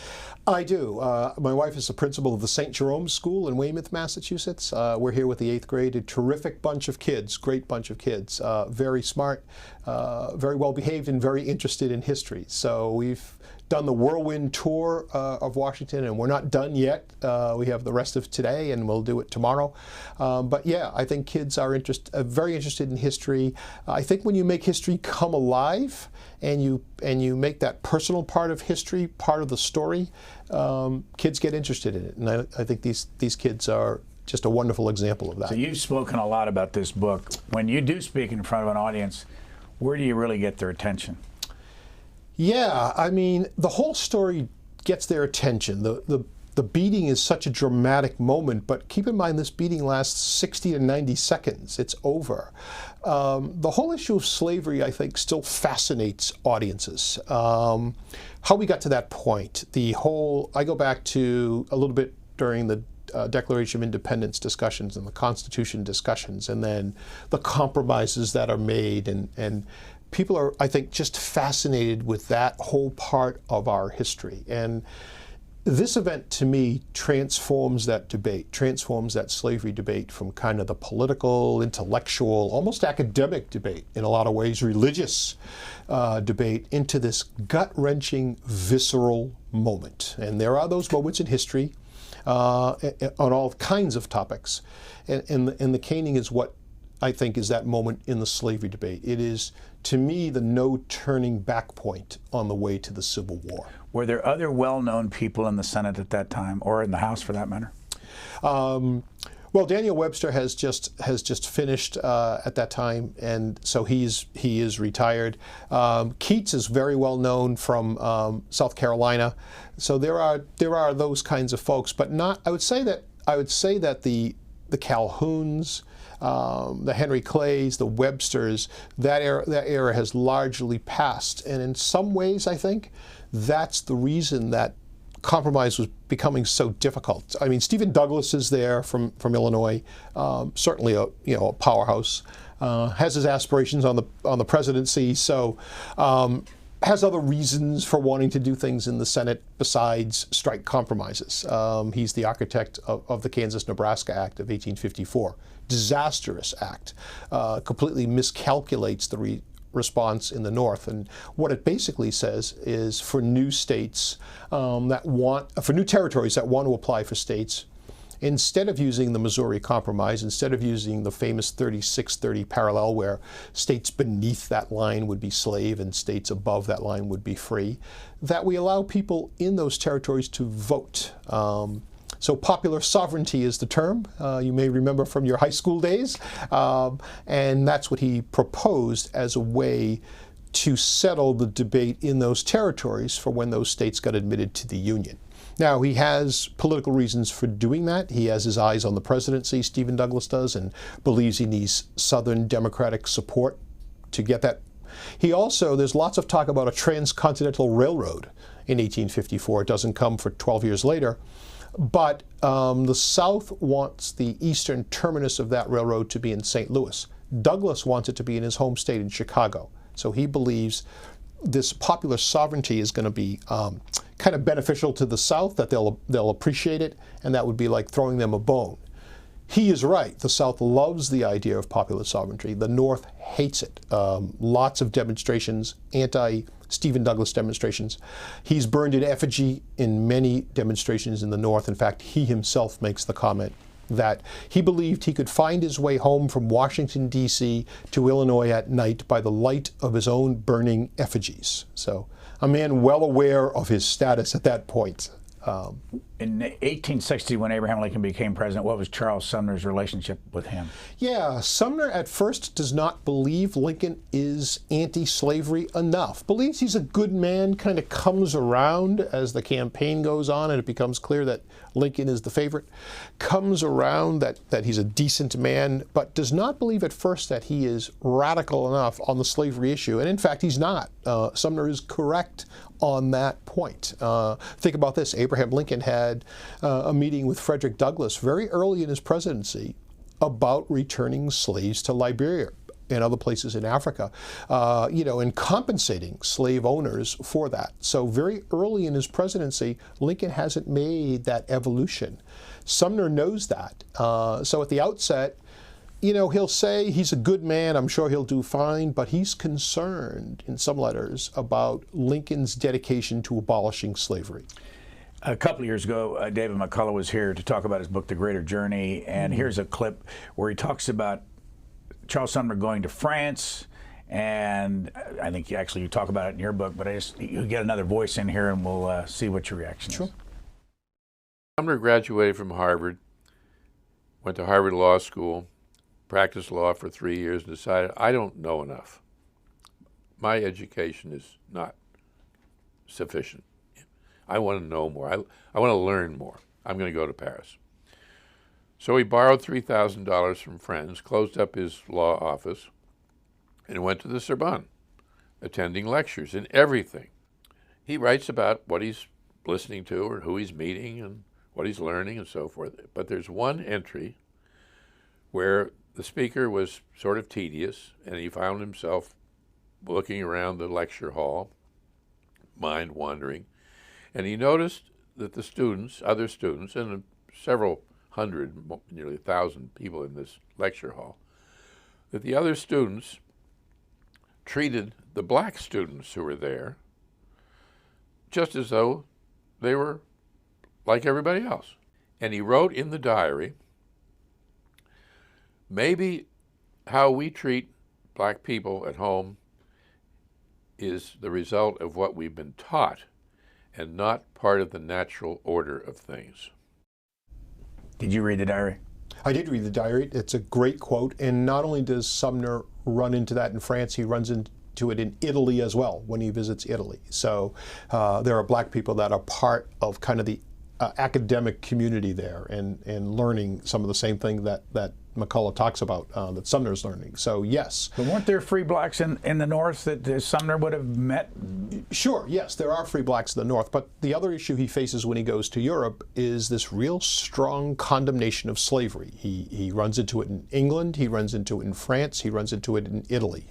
I do. My wife is the principal of the St. Jerome's School in Weymouth, Massachusetts. We're here with the 8th grade, a terrific bunch of kids, great bunch of kids, very smart, very well behaved, and very interested in history. So we've done the whirlwind tour of Washington, and we're not done yet. We have the rest of today, and we'll do it tomorrow. But yeah, I think kids are very interested in history. I think when you make history come alive, and you make that personal part of history part of the story, kids get interested in it, and I think these kids are just a wonderful example of that. So you've spoken a lot about this book. When you do speak in front of an audience, where do you really get their attention? Yeah, I mean, the whole story gets their attention. The beating is such a dramatic moment, but keep in mind this beating lasts 60 to 90 seconds. It's over. The whole issue of slavery, I think, still fascinates audiences. How we got to that point, I go back to a little bit during the Declaration of Independence discussions and the Constitution discussions, and then the compromises that are made, and people are, I think, just fascinated with that whole part of our history. And this event, to me, transforms that debate, transforms that slavery debate from kind of the political, intellectual, almost academic debate, in a lot of ways religious debate, into this gut-wrenching, visceral moment. And there are those moments in history on all kinds of topics. And the caning is what I think is that moment in the slavery debate. It is, to me, the no turning back point on the way to the Civil War. Were there other well-known people in the Senate at that time, or in the House for that matter? Well, Daniel Webster has just finished at that time, and so he is retired. Keats is very well known from South Carolina, so there are those kinds of folks, but not. I would say that the Calhouns, the Henry Clays, the Websters, that era has largely passed, and in some ways, I think that's the reason that compromise was becoming so difficult. I mean, Stephen Douglas is there from Illinois, certainly a powerhouse, has his aspirations on the presidency. So has other reasons for wanting to do things in the Senate besides strike compromises. He's the architect of the Kansas-Nebraska Act of 1854. Disastrous act. Completely miscalculates the response in the North. And what it basically says is for new states for new territories that want to apply for states, instead of using the Missouri Compromise, instead of using the famous 3630 parallel where states beneath that line would be slave and states above that line would be free, that we allow people in those territories to vote. So popular sovereignty is the term you may remember from your high school days. And that's what he proposed as a way to settle the debate in those territories for when those states got admitted to the Union. Now, he has political reasons for doing that. He has his eyes on the presidency, Stephen Douglas does, and believes he needs Southern Democratic support to get that. He also, there's lots of talk about a transcontinental railroad in 1854. It doesn't come for 12 years later. But the South wants the eastern terminus of that railroad to be in St. Louis. Douglas wants it to be in his home state in Chicago. So he believes this popular sovereignty is going to be kind of beneficial to the South, that they'll appreciate it, and that would be like throwing them a bone. He is right. The South loves the idea of popular sovereignty. The North hates it. Lots of demonstrations, anti-Stephen Douglas demonstrations. He's burned in effigy in many demonstrations in the North. In fact, he himself makes the comment that he believed he could find his way home from Washington, D.C. to Illinois at night by the light of his own burning effigies. So a man well aware of his status at that point. In 1860, when Abraham Lincoln became president, what was Charles Sumner's relationship with him? Yeah, Sumner at first does not believe Lincoln is anti-slavery enough. Believes he's a good man, kind of comes around as the campaign goes on and it becomes clear that Lincoln is the favorite. Comes around that he's a decent man, but does not believe at first that he is radical enough on the slavery issue. And in fact, he's not. Sumner is correct on that point. Think about this. Abraham Lincoln had a meeting with Frederick Douglass very early in his presidency about returning slaves to Liberia and other places in Africa, and compensating slave owners for that. So very early in his presidency, Lincoln hasn't made that evolution. Sumner knows that. So at the outset, he'll say he's a good man, I'm sure he'll do fine, but he's concerned in some letters about Lincoln's dedication to abolishing slavery. A couple of years ago, David McCullough was here to talk about his book, The Greater Journey, and here's a clip where he talks about Charles Sumner going to France, and I think you talk about it in your book, but you get another voice in here and we'll see what your reaction is. Sumner graduated from Harvard, went to Harvard Law School, practiced law for 3 years, and decided, I don't know enough. My education is not sufficient. I want to know more. I want to learn more. I'm going to go to Paris. So he borrowed $3,000 from friends, closed up his law office, and went to the Sorbonne, attending lectures in everything. He writes about what he's listening to or who he's meeting and what he's learning and so forth. But there's one entry where the speaker was sort of tedious, and he found himself looking around the lecture hall, mind wandering, and he noticed that the students, other students, and several hundred, nearly 1,000 people in this lecture hall, that the other students treated the black students who were there just as though they were like everybody else. And he wrote in the diary, maybe how we treat black people at home is the result of what we've been taught and not part of the natural order of things. Did you read the diary? I did read the diary. It's a great quote. And not only does Sumner run into that in France, he runs into it in Italy as well when he visits Italy. So there are black people that are part of kind of the academic community there and learning some of the same thing that McCullough talks about, that Sumner's learning. So yes. But weren't there free blacks in the North that Sumner would have met? Sure, yes, there are free blacks in the North, but the other issue he faces when he goes to Europe is this real strong condemnation of slavery. He runs into it in England, he runs into it in France, he runs into it in Italy.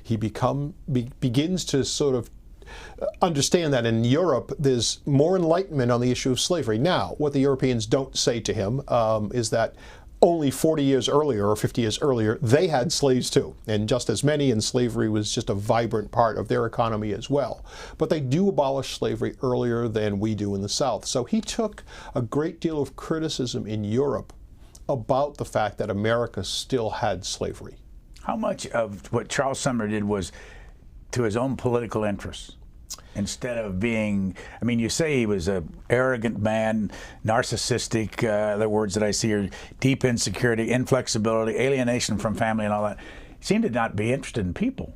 He begins to sort of understand that in Europe there's more enlightenment on the issue of slavery. Now, what the Europeans don't say to him is that only 40 years earlier or 50 years earlier, they had slaves too, and just as many, and slavery was just a vibrant part of their economy as well. But they do abolish slavery earlier than we do in the South. So he took a great deal of criticism in Europe about the fact that America still had slavery. How much of what Charles Sumner did was to his own political interests? Instead of being, I mean, you say he was an arrogant man, narcissistic, the words that I see are deep insecurity, inflexibility, alienation from family and all that. He seemed to not be interested in people.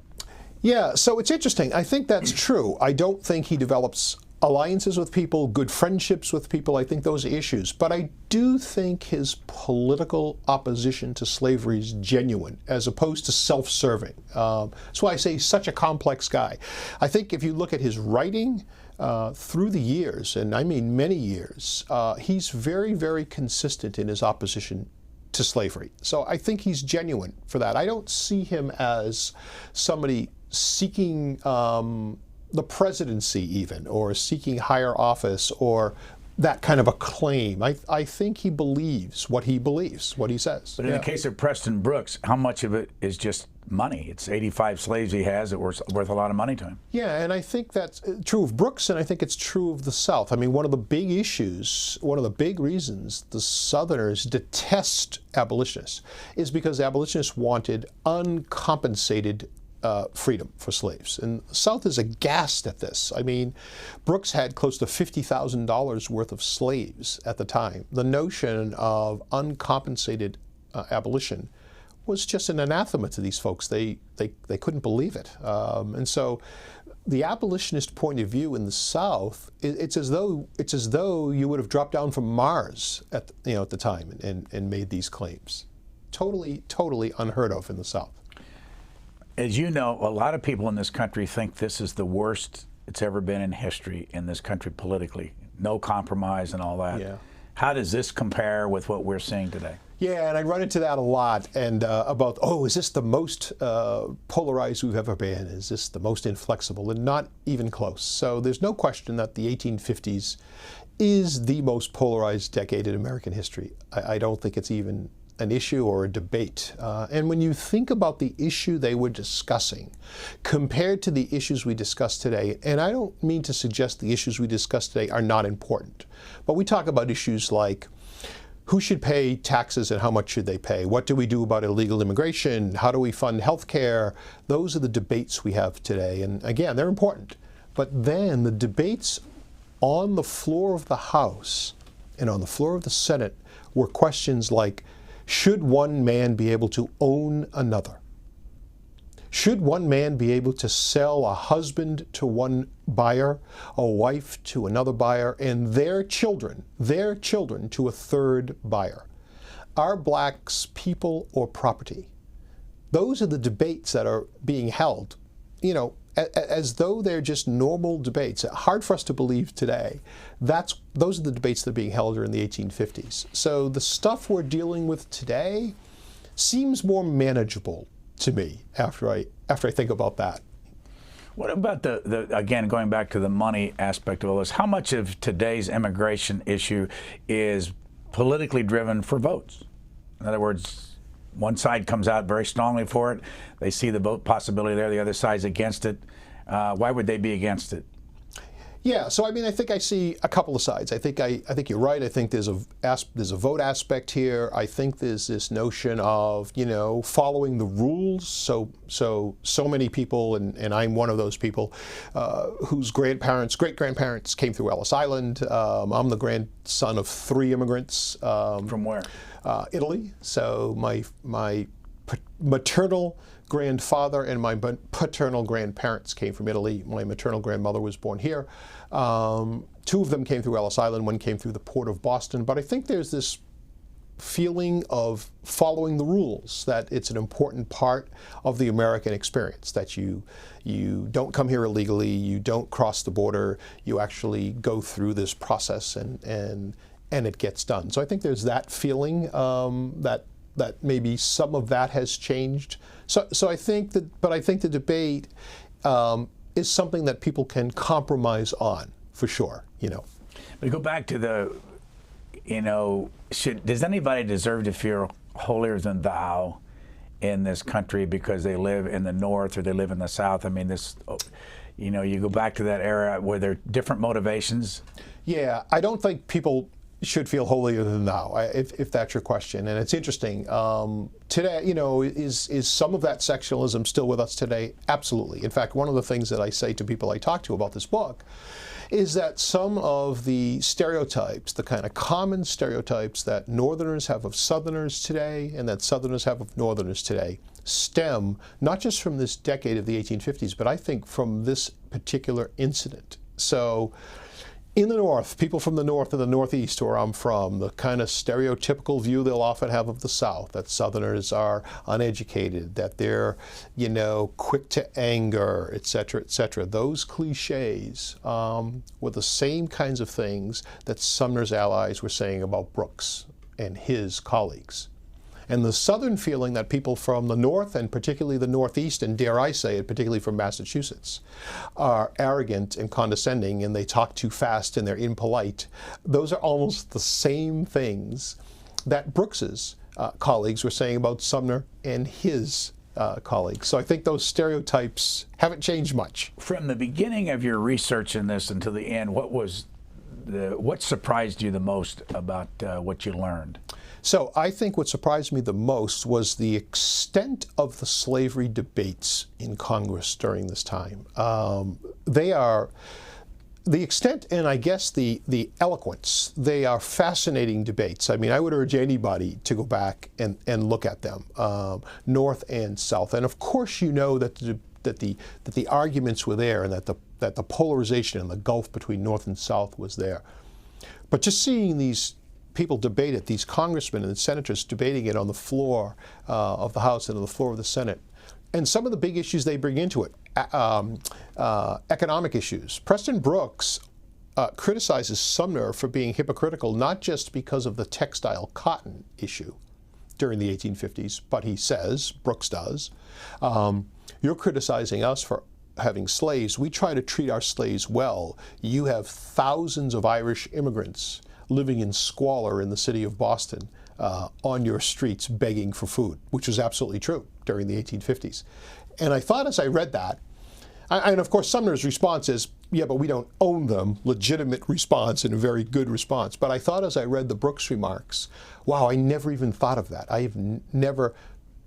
Yeah, so it's interesting. I think that's true. I don't think he develops alliances with people, good friendships with people. I think those are issues. But I do think his political opposition to slavery is genuine, as opposed to self-serving. That's why I say he's such a complex guy. I think if you look at his writing through the years, and I mean many years, he's very, very consistent in his opposition to slavery. So I think he's genuine for that. I don't see him as somebody seeking the presidency even, or seeking higher office, or that kind of a claim. I think he believes, what he says. But in the case of Preston Brooks, how much of it is just money? It's 85 slaves he has that were worth a lot of money to him. Yeah, and I think that's true of Brooks, and I think it's true of the South. I mean, one of the big issues, one of the big reasons the Southerners detest abolitionists is because abolitionists wanted uncompensated freedom for slaves. And the South is aghast at this. I mean, Brooks had close to $50,000 worth of slaves at the time. The notion of uncompensated abolition was just an anathema to these folks. They couldn't believe it. And so the abolitionist point of view in the South, it's as though you would have dropped down from Mars at the time and made these claims. Totally unheard of in the South. As you know, a lot of people in this country think this is the worst it's ever been in history in this country politically. No compromise and all that. Yeah. How does this compare with what we're seeing today? Yeah, and I run into that a lot, and about, is this the most polarized we've ever been? Is this the most inflexible? And not even close. So there's no question that the 1850s is the most polarized decade in American history. I don't think it's even an issue or a debate. And when you think about the issue they were discussing compared to the issues we discuss today, and I don't mean to suggest the issues we discuss today are not important, but we talk about issues like who should pay taxes and how much should they pay? What do we do about illegal immigration? How do we fund health care? Those are the debates we have today. And again, they're important. But then the debates on the floor of the House and on the floor of the Senate were questions like, should one man be able to own another? Should one man be able to sell a husband to one buyer, a wife to another buyer, and their children to a third buyer? Are blacks people or property? Those are the debates that are being held, as though they're just normal debates. Hard for us to believe today. Those are the debates that are being held during the 1850s. So the stuff we're dealing with today seems more manageable to me after I think about that. What about the again, going back to the money aspect of all this, how much of today's immigration issue is politically driven for votes? In other words, one side comes out very strongly for it. They see the vote possibility there. The other side's against it. Why would they be against it? Yeah, so I mean, I think I see a couple of sides. I think you're right. I think there's a vote aspect here. I think there's this notion of following the rules. So many people, and I'm one of those people, whose great grandparents came through Ellis Island. I'm the grandson of 3 immigrants. From where? Italy. So my maternal grandfather and my paternal grandparents came from Italy. My maternal grandmother was born here. 2 of them came through Ellis Island, 1 came through the port of Boston. But I think there's this feeling of following the rules, that it's an important part of the American experience, that you don't come here illegally, you don't cross the border, you actually go through this process and it gets done. So I think there's that feeling that maybe some of that has changed. So I think the debate is something that people can compromise on, for sure, you know. We go back to the, you know, does anybody deserve to feel holier than thou in this country because they live in the North or they live in the South? I mean, this, you know, you go back to that era where there are different motivations. Yeah, I don't think people should feel holier than thou, if that's your question. And it's interesting. Today, you know, is some of that sectionalism still with us today? Absolutely. In fact, one of the things that I say to people I talk to about this book is that some of the stereotypes, the kind of common stereotypes that Northerners have of Southerners today and that Southerners have of Northerners today, stem not just from this decade of the 1850s, but I think from this particular incident. So in the North, people from the North and the Northeast, where I'm from, the kind of stereotypical view they'll often have of the South, that Southerners are uneducated, that they're, you know, quick to anger, et cetera, those cliches were the same kinds of things that Sumner's allies were saying about Brooks and his colleagues. And the Southern feeling that people from the North, and particularly the Northeast, and dare I say it, particularly from Massachusetts, are arrogant and condescending, and they talk too fast and they're impolite, those are almost the same things that Brooks's colleagues were saying about Sumner and his colleagues. So I think those stereotypes haven't changed much. From the beginning of your research in this until the end, what surprised you the most about what you learned? So I think what surprised me the most was the extent of the slavery debates in Congress during this time. They are the extent, and I guess the eloquence. They are fascinating debates. I mean, I would urge anybody to go back and look at them, North and South. And of course, you know that the arguments were there, and that the polarization and the gulf between North and South was there. But just seeing these people debate it, these congressmen and senators debating it on the floor of the House and on the floor of the Senate, and some of the big issues they bring into it, economic issues. Preston Brooks criticizes Sumner for being hypocritical, not just because of the textile cotton issue during the 1850s, but he says, Brooks does, you're criticizing us for having slaves. We try to treat our slaves well. You have thousands of Irish immigrants living in squalor in the city of Boston on your streets begging for food, which was absolutely true during the 1850s. And I thought as I read that, and of course Sumner's response is, yeah, but we don't own them, legitimate response and a very good response. But I thought as I read the Brooks remarks, wow, I never even thought of that. I have never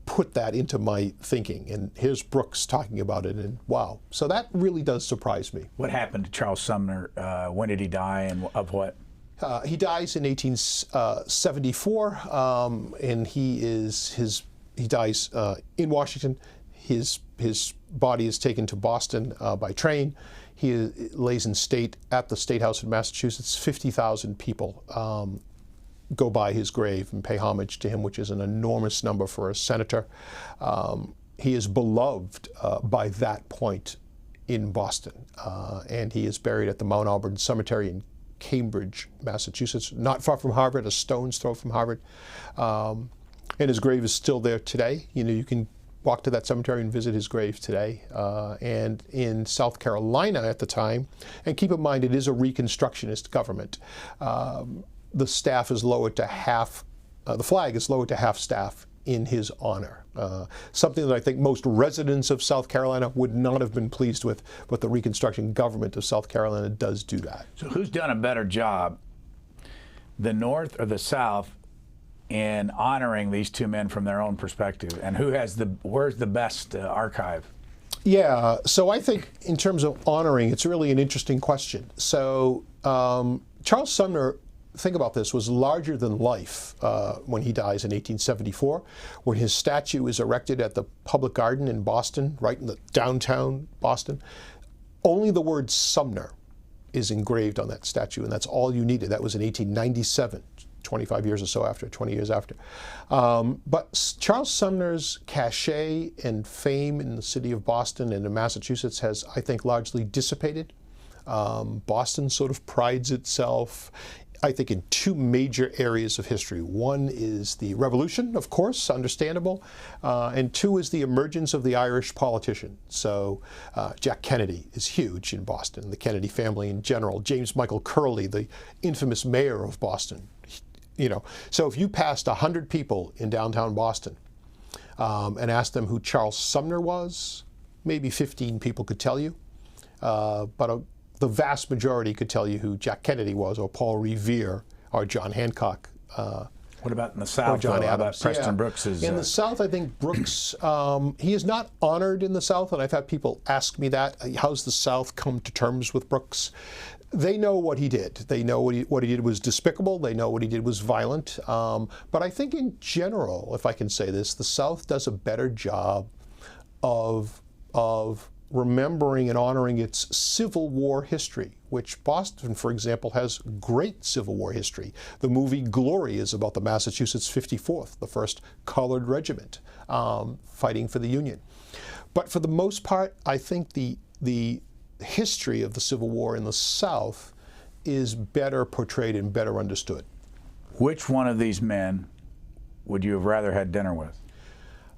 put that into my thinking. And here's Brooks talking about it, and wow. So that really does surprise me. What happened to Charles Sumner? When did he die, and of what? He dies in 1874, and he dies in Washington. His body is taken to Boston by train. He lays in state at the State House in Massachusetts. 50,000 people go by his grave and pay homage to him, which is an enormous number for a senator. He is beloved by that point in Boston, and he is buried at the Mount Auburn Cemetery in Cambridge, Massachusetts, not far from Harvard, a stone's throw from Harvard. And his grave is still there today. You know, you can walk to that cemetery and visit his grave today. And in South Carolina at the time, and keep in mind it is a Reconstructionist government, the staff is lowered to half, the flag is lowered to half staff in his honor. Something that I think most residents of South Carolina would not have been pleased with, but the Reconstruction government of South Carolina does do that. So who's done a better job, the North or the South, in honoring these two men from their own perspective? And where's the best archive? Yeah, so I think in terms of honoring, it's really an interesting question. So Charles Sumner, think about this, was larger than life when he dies in 1874, when his statue is erected at the Public Garden in Boston, right in the downtown Boston. Only the word Sumner is engraved on that statue, and that's all you needed. That was in 1897, 25 years or so after, 20 years after. But Charles Sumner's cachet and fame in the city of Boston and in Massachusetts has, I think, largely dissipated. Boston sort of prides itself I think, in two major areas of history. One is the Revolution, of course, understandable, and two is the emergence of the Irish politician. So Jack Kennedy is huge in Boston, the Kennedy family in general. James Michael Curley, the infamous mayor of Boston. So if you passed 100 people in downtown Boston and asked them who Charles Sumner was, maybe 15 people could tell you, but the vast majority could tell you who Jack Kennedy was, or Paul Revere, or John Hancock. What about in the South? John How about Adams? Preston Brooks? In the South, I think Brooks, he is not honored in the South, and I've had people ask me that. How's the South come to terms with Brooks? They know what he did. They know what he did was despicable. They know what he did was violent. But I think in general, if I can say this, the South does a better job of remembering and honoring its Civil War history, which Boston, for example, has great Civil War history. The movie Glory is about the Massachusetts 54th, the first colored regiment, fighting for the Union. But for the most part, I think the history of the Civil War in the South is better portrayed and better understood. Which one of these men would you have rather had dinner with?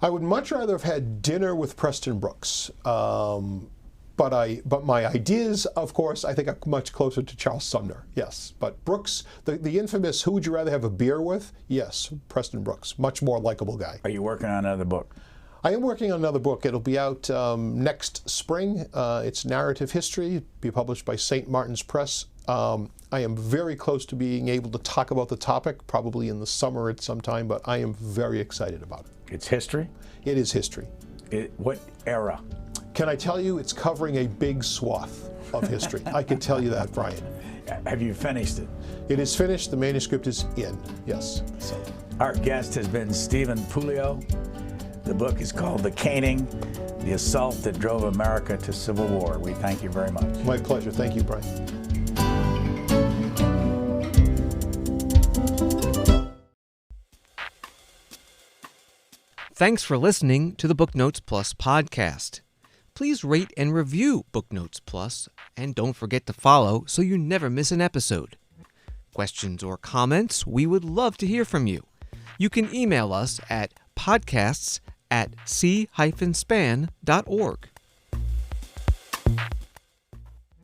I would much rather have had dinner with Preston Brooks. But my ideas, of course, I think are much closer to Charles Sumner, yes. But Brooks, the infamous, who would you rather have a beer with? Yes, Preston Brooks, much more likable guy. Are you working on another book? I am working on another book. It'll be out next spring. It's narrative history, be published by St. Martin's Press. I am very close to being able to talk about the topic, probably in the summer at some time, but I am very excited about it. It's history? It is history. What era? Can I tell you, it's covering a big swath of history. I can tell you that, Brian. Have you finished it? It is finished. The manuscript is in, yes. So, our guest has been Stephen Puleo. The book is called The Caning, The Assault That Drove America to Civil War. We thank you very much. My pleasure. Thank you, Brian. Thanks for listening to the Booknotes Plus podcast. Please rate and review Booknotes Plus, and don't forget to follow so you never miss an episode. Questions or comments, we would love to hear from you. You can email us at podcasts@c-span.org.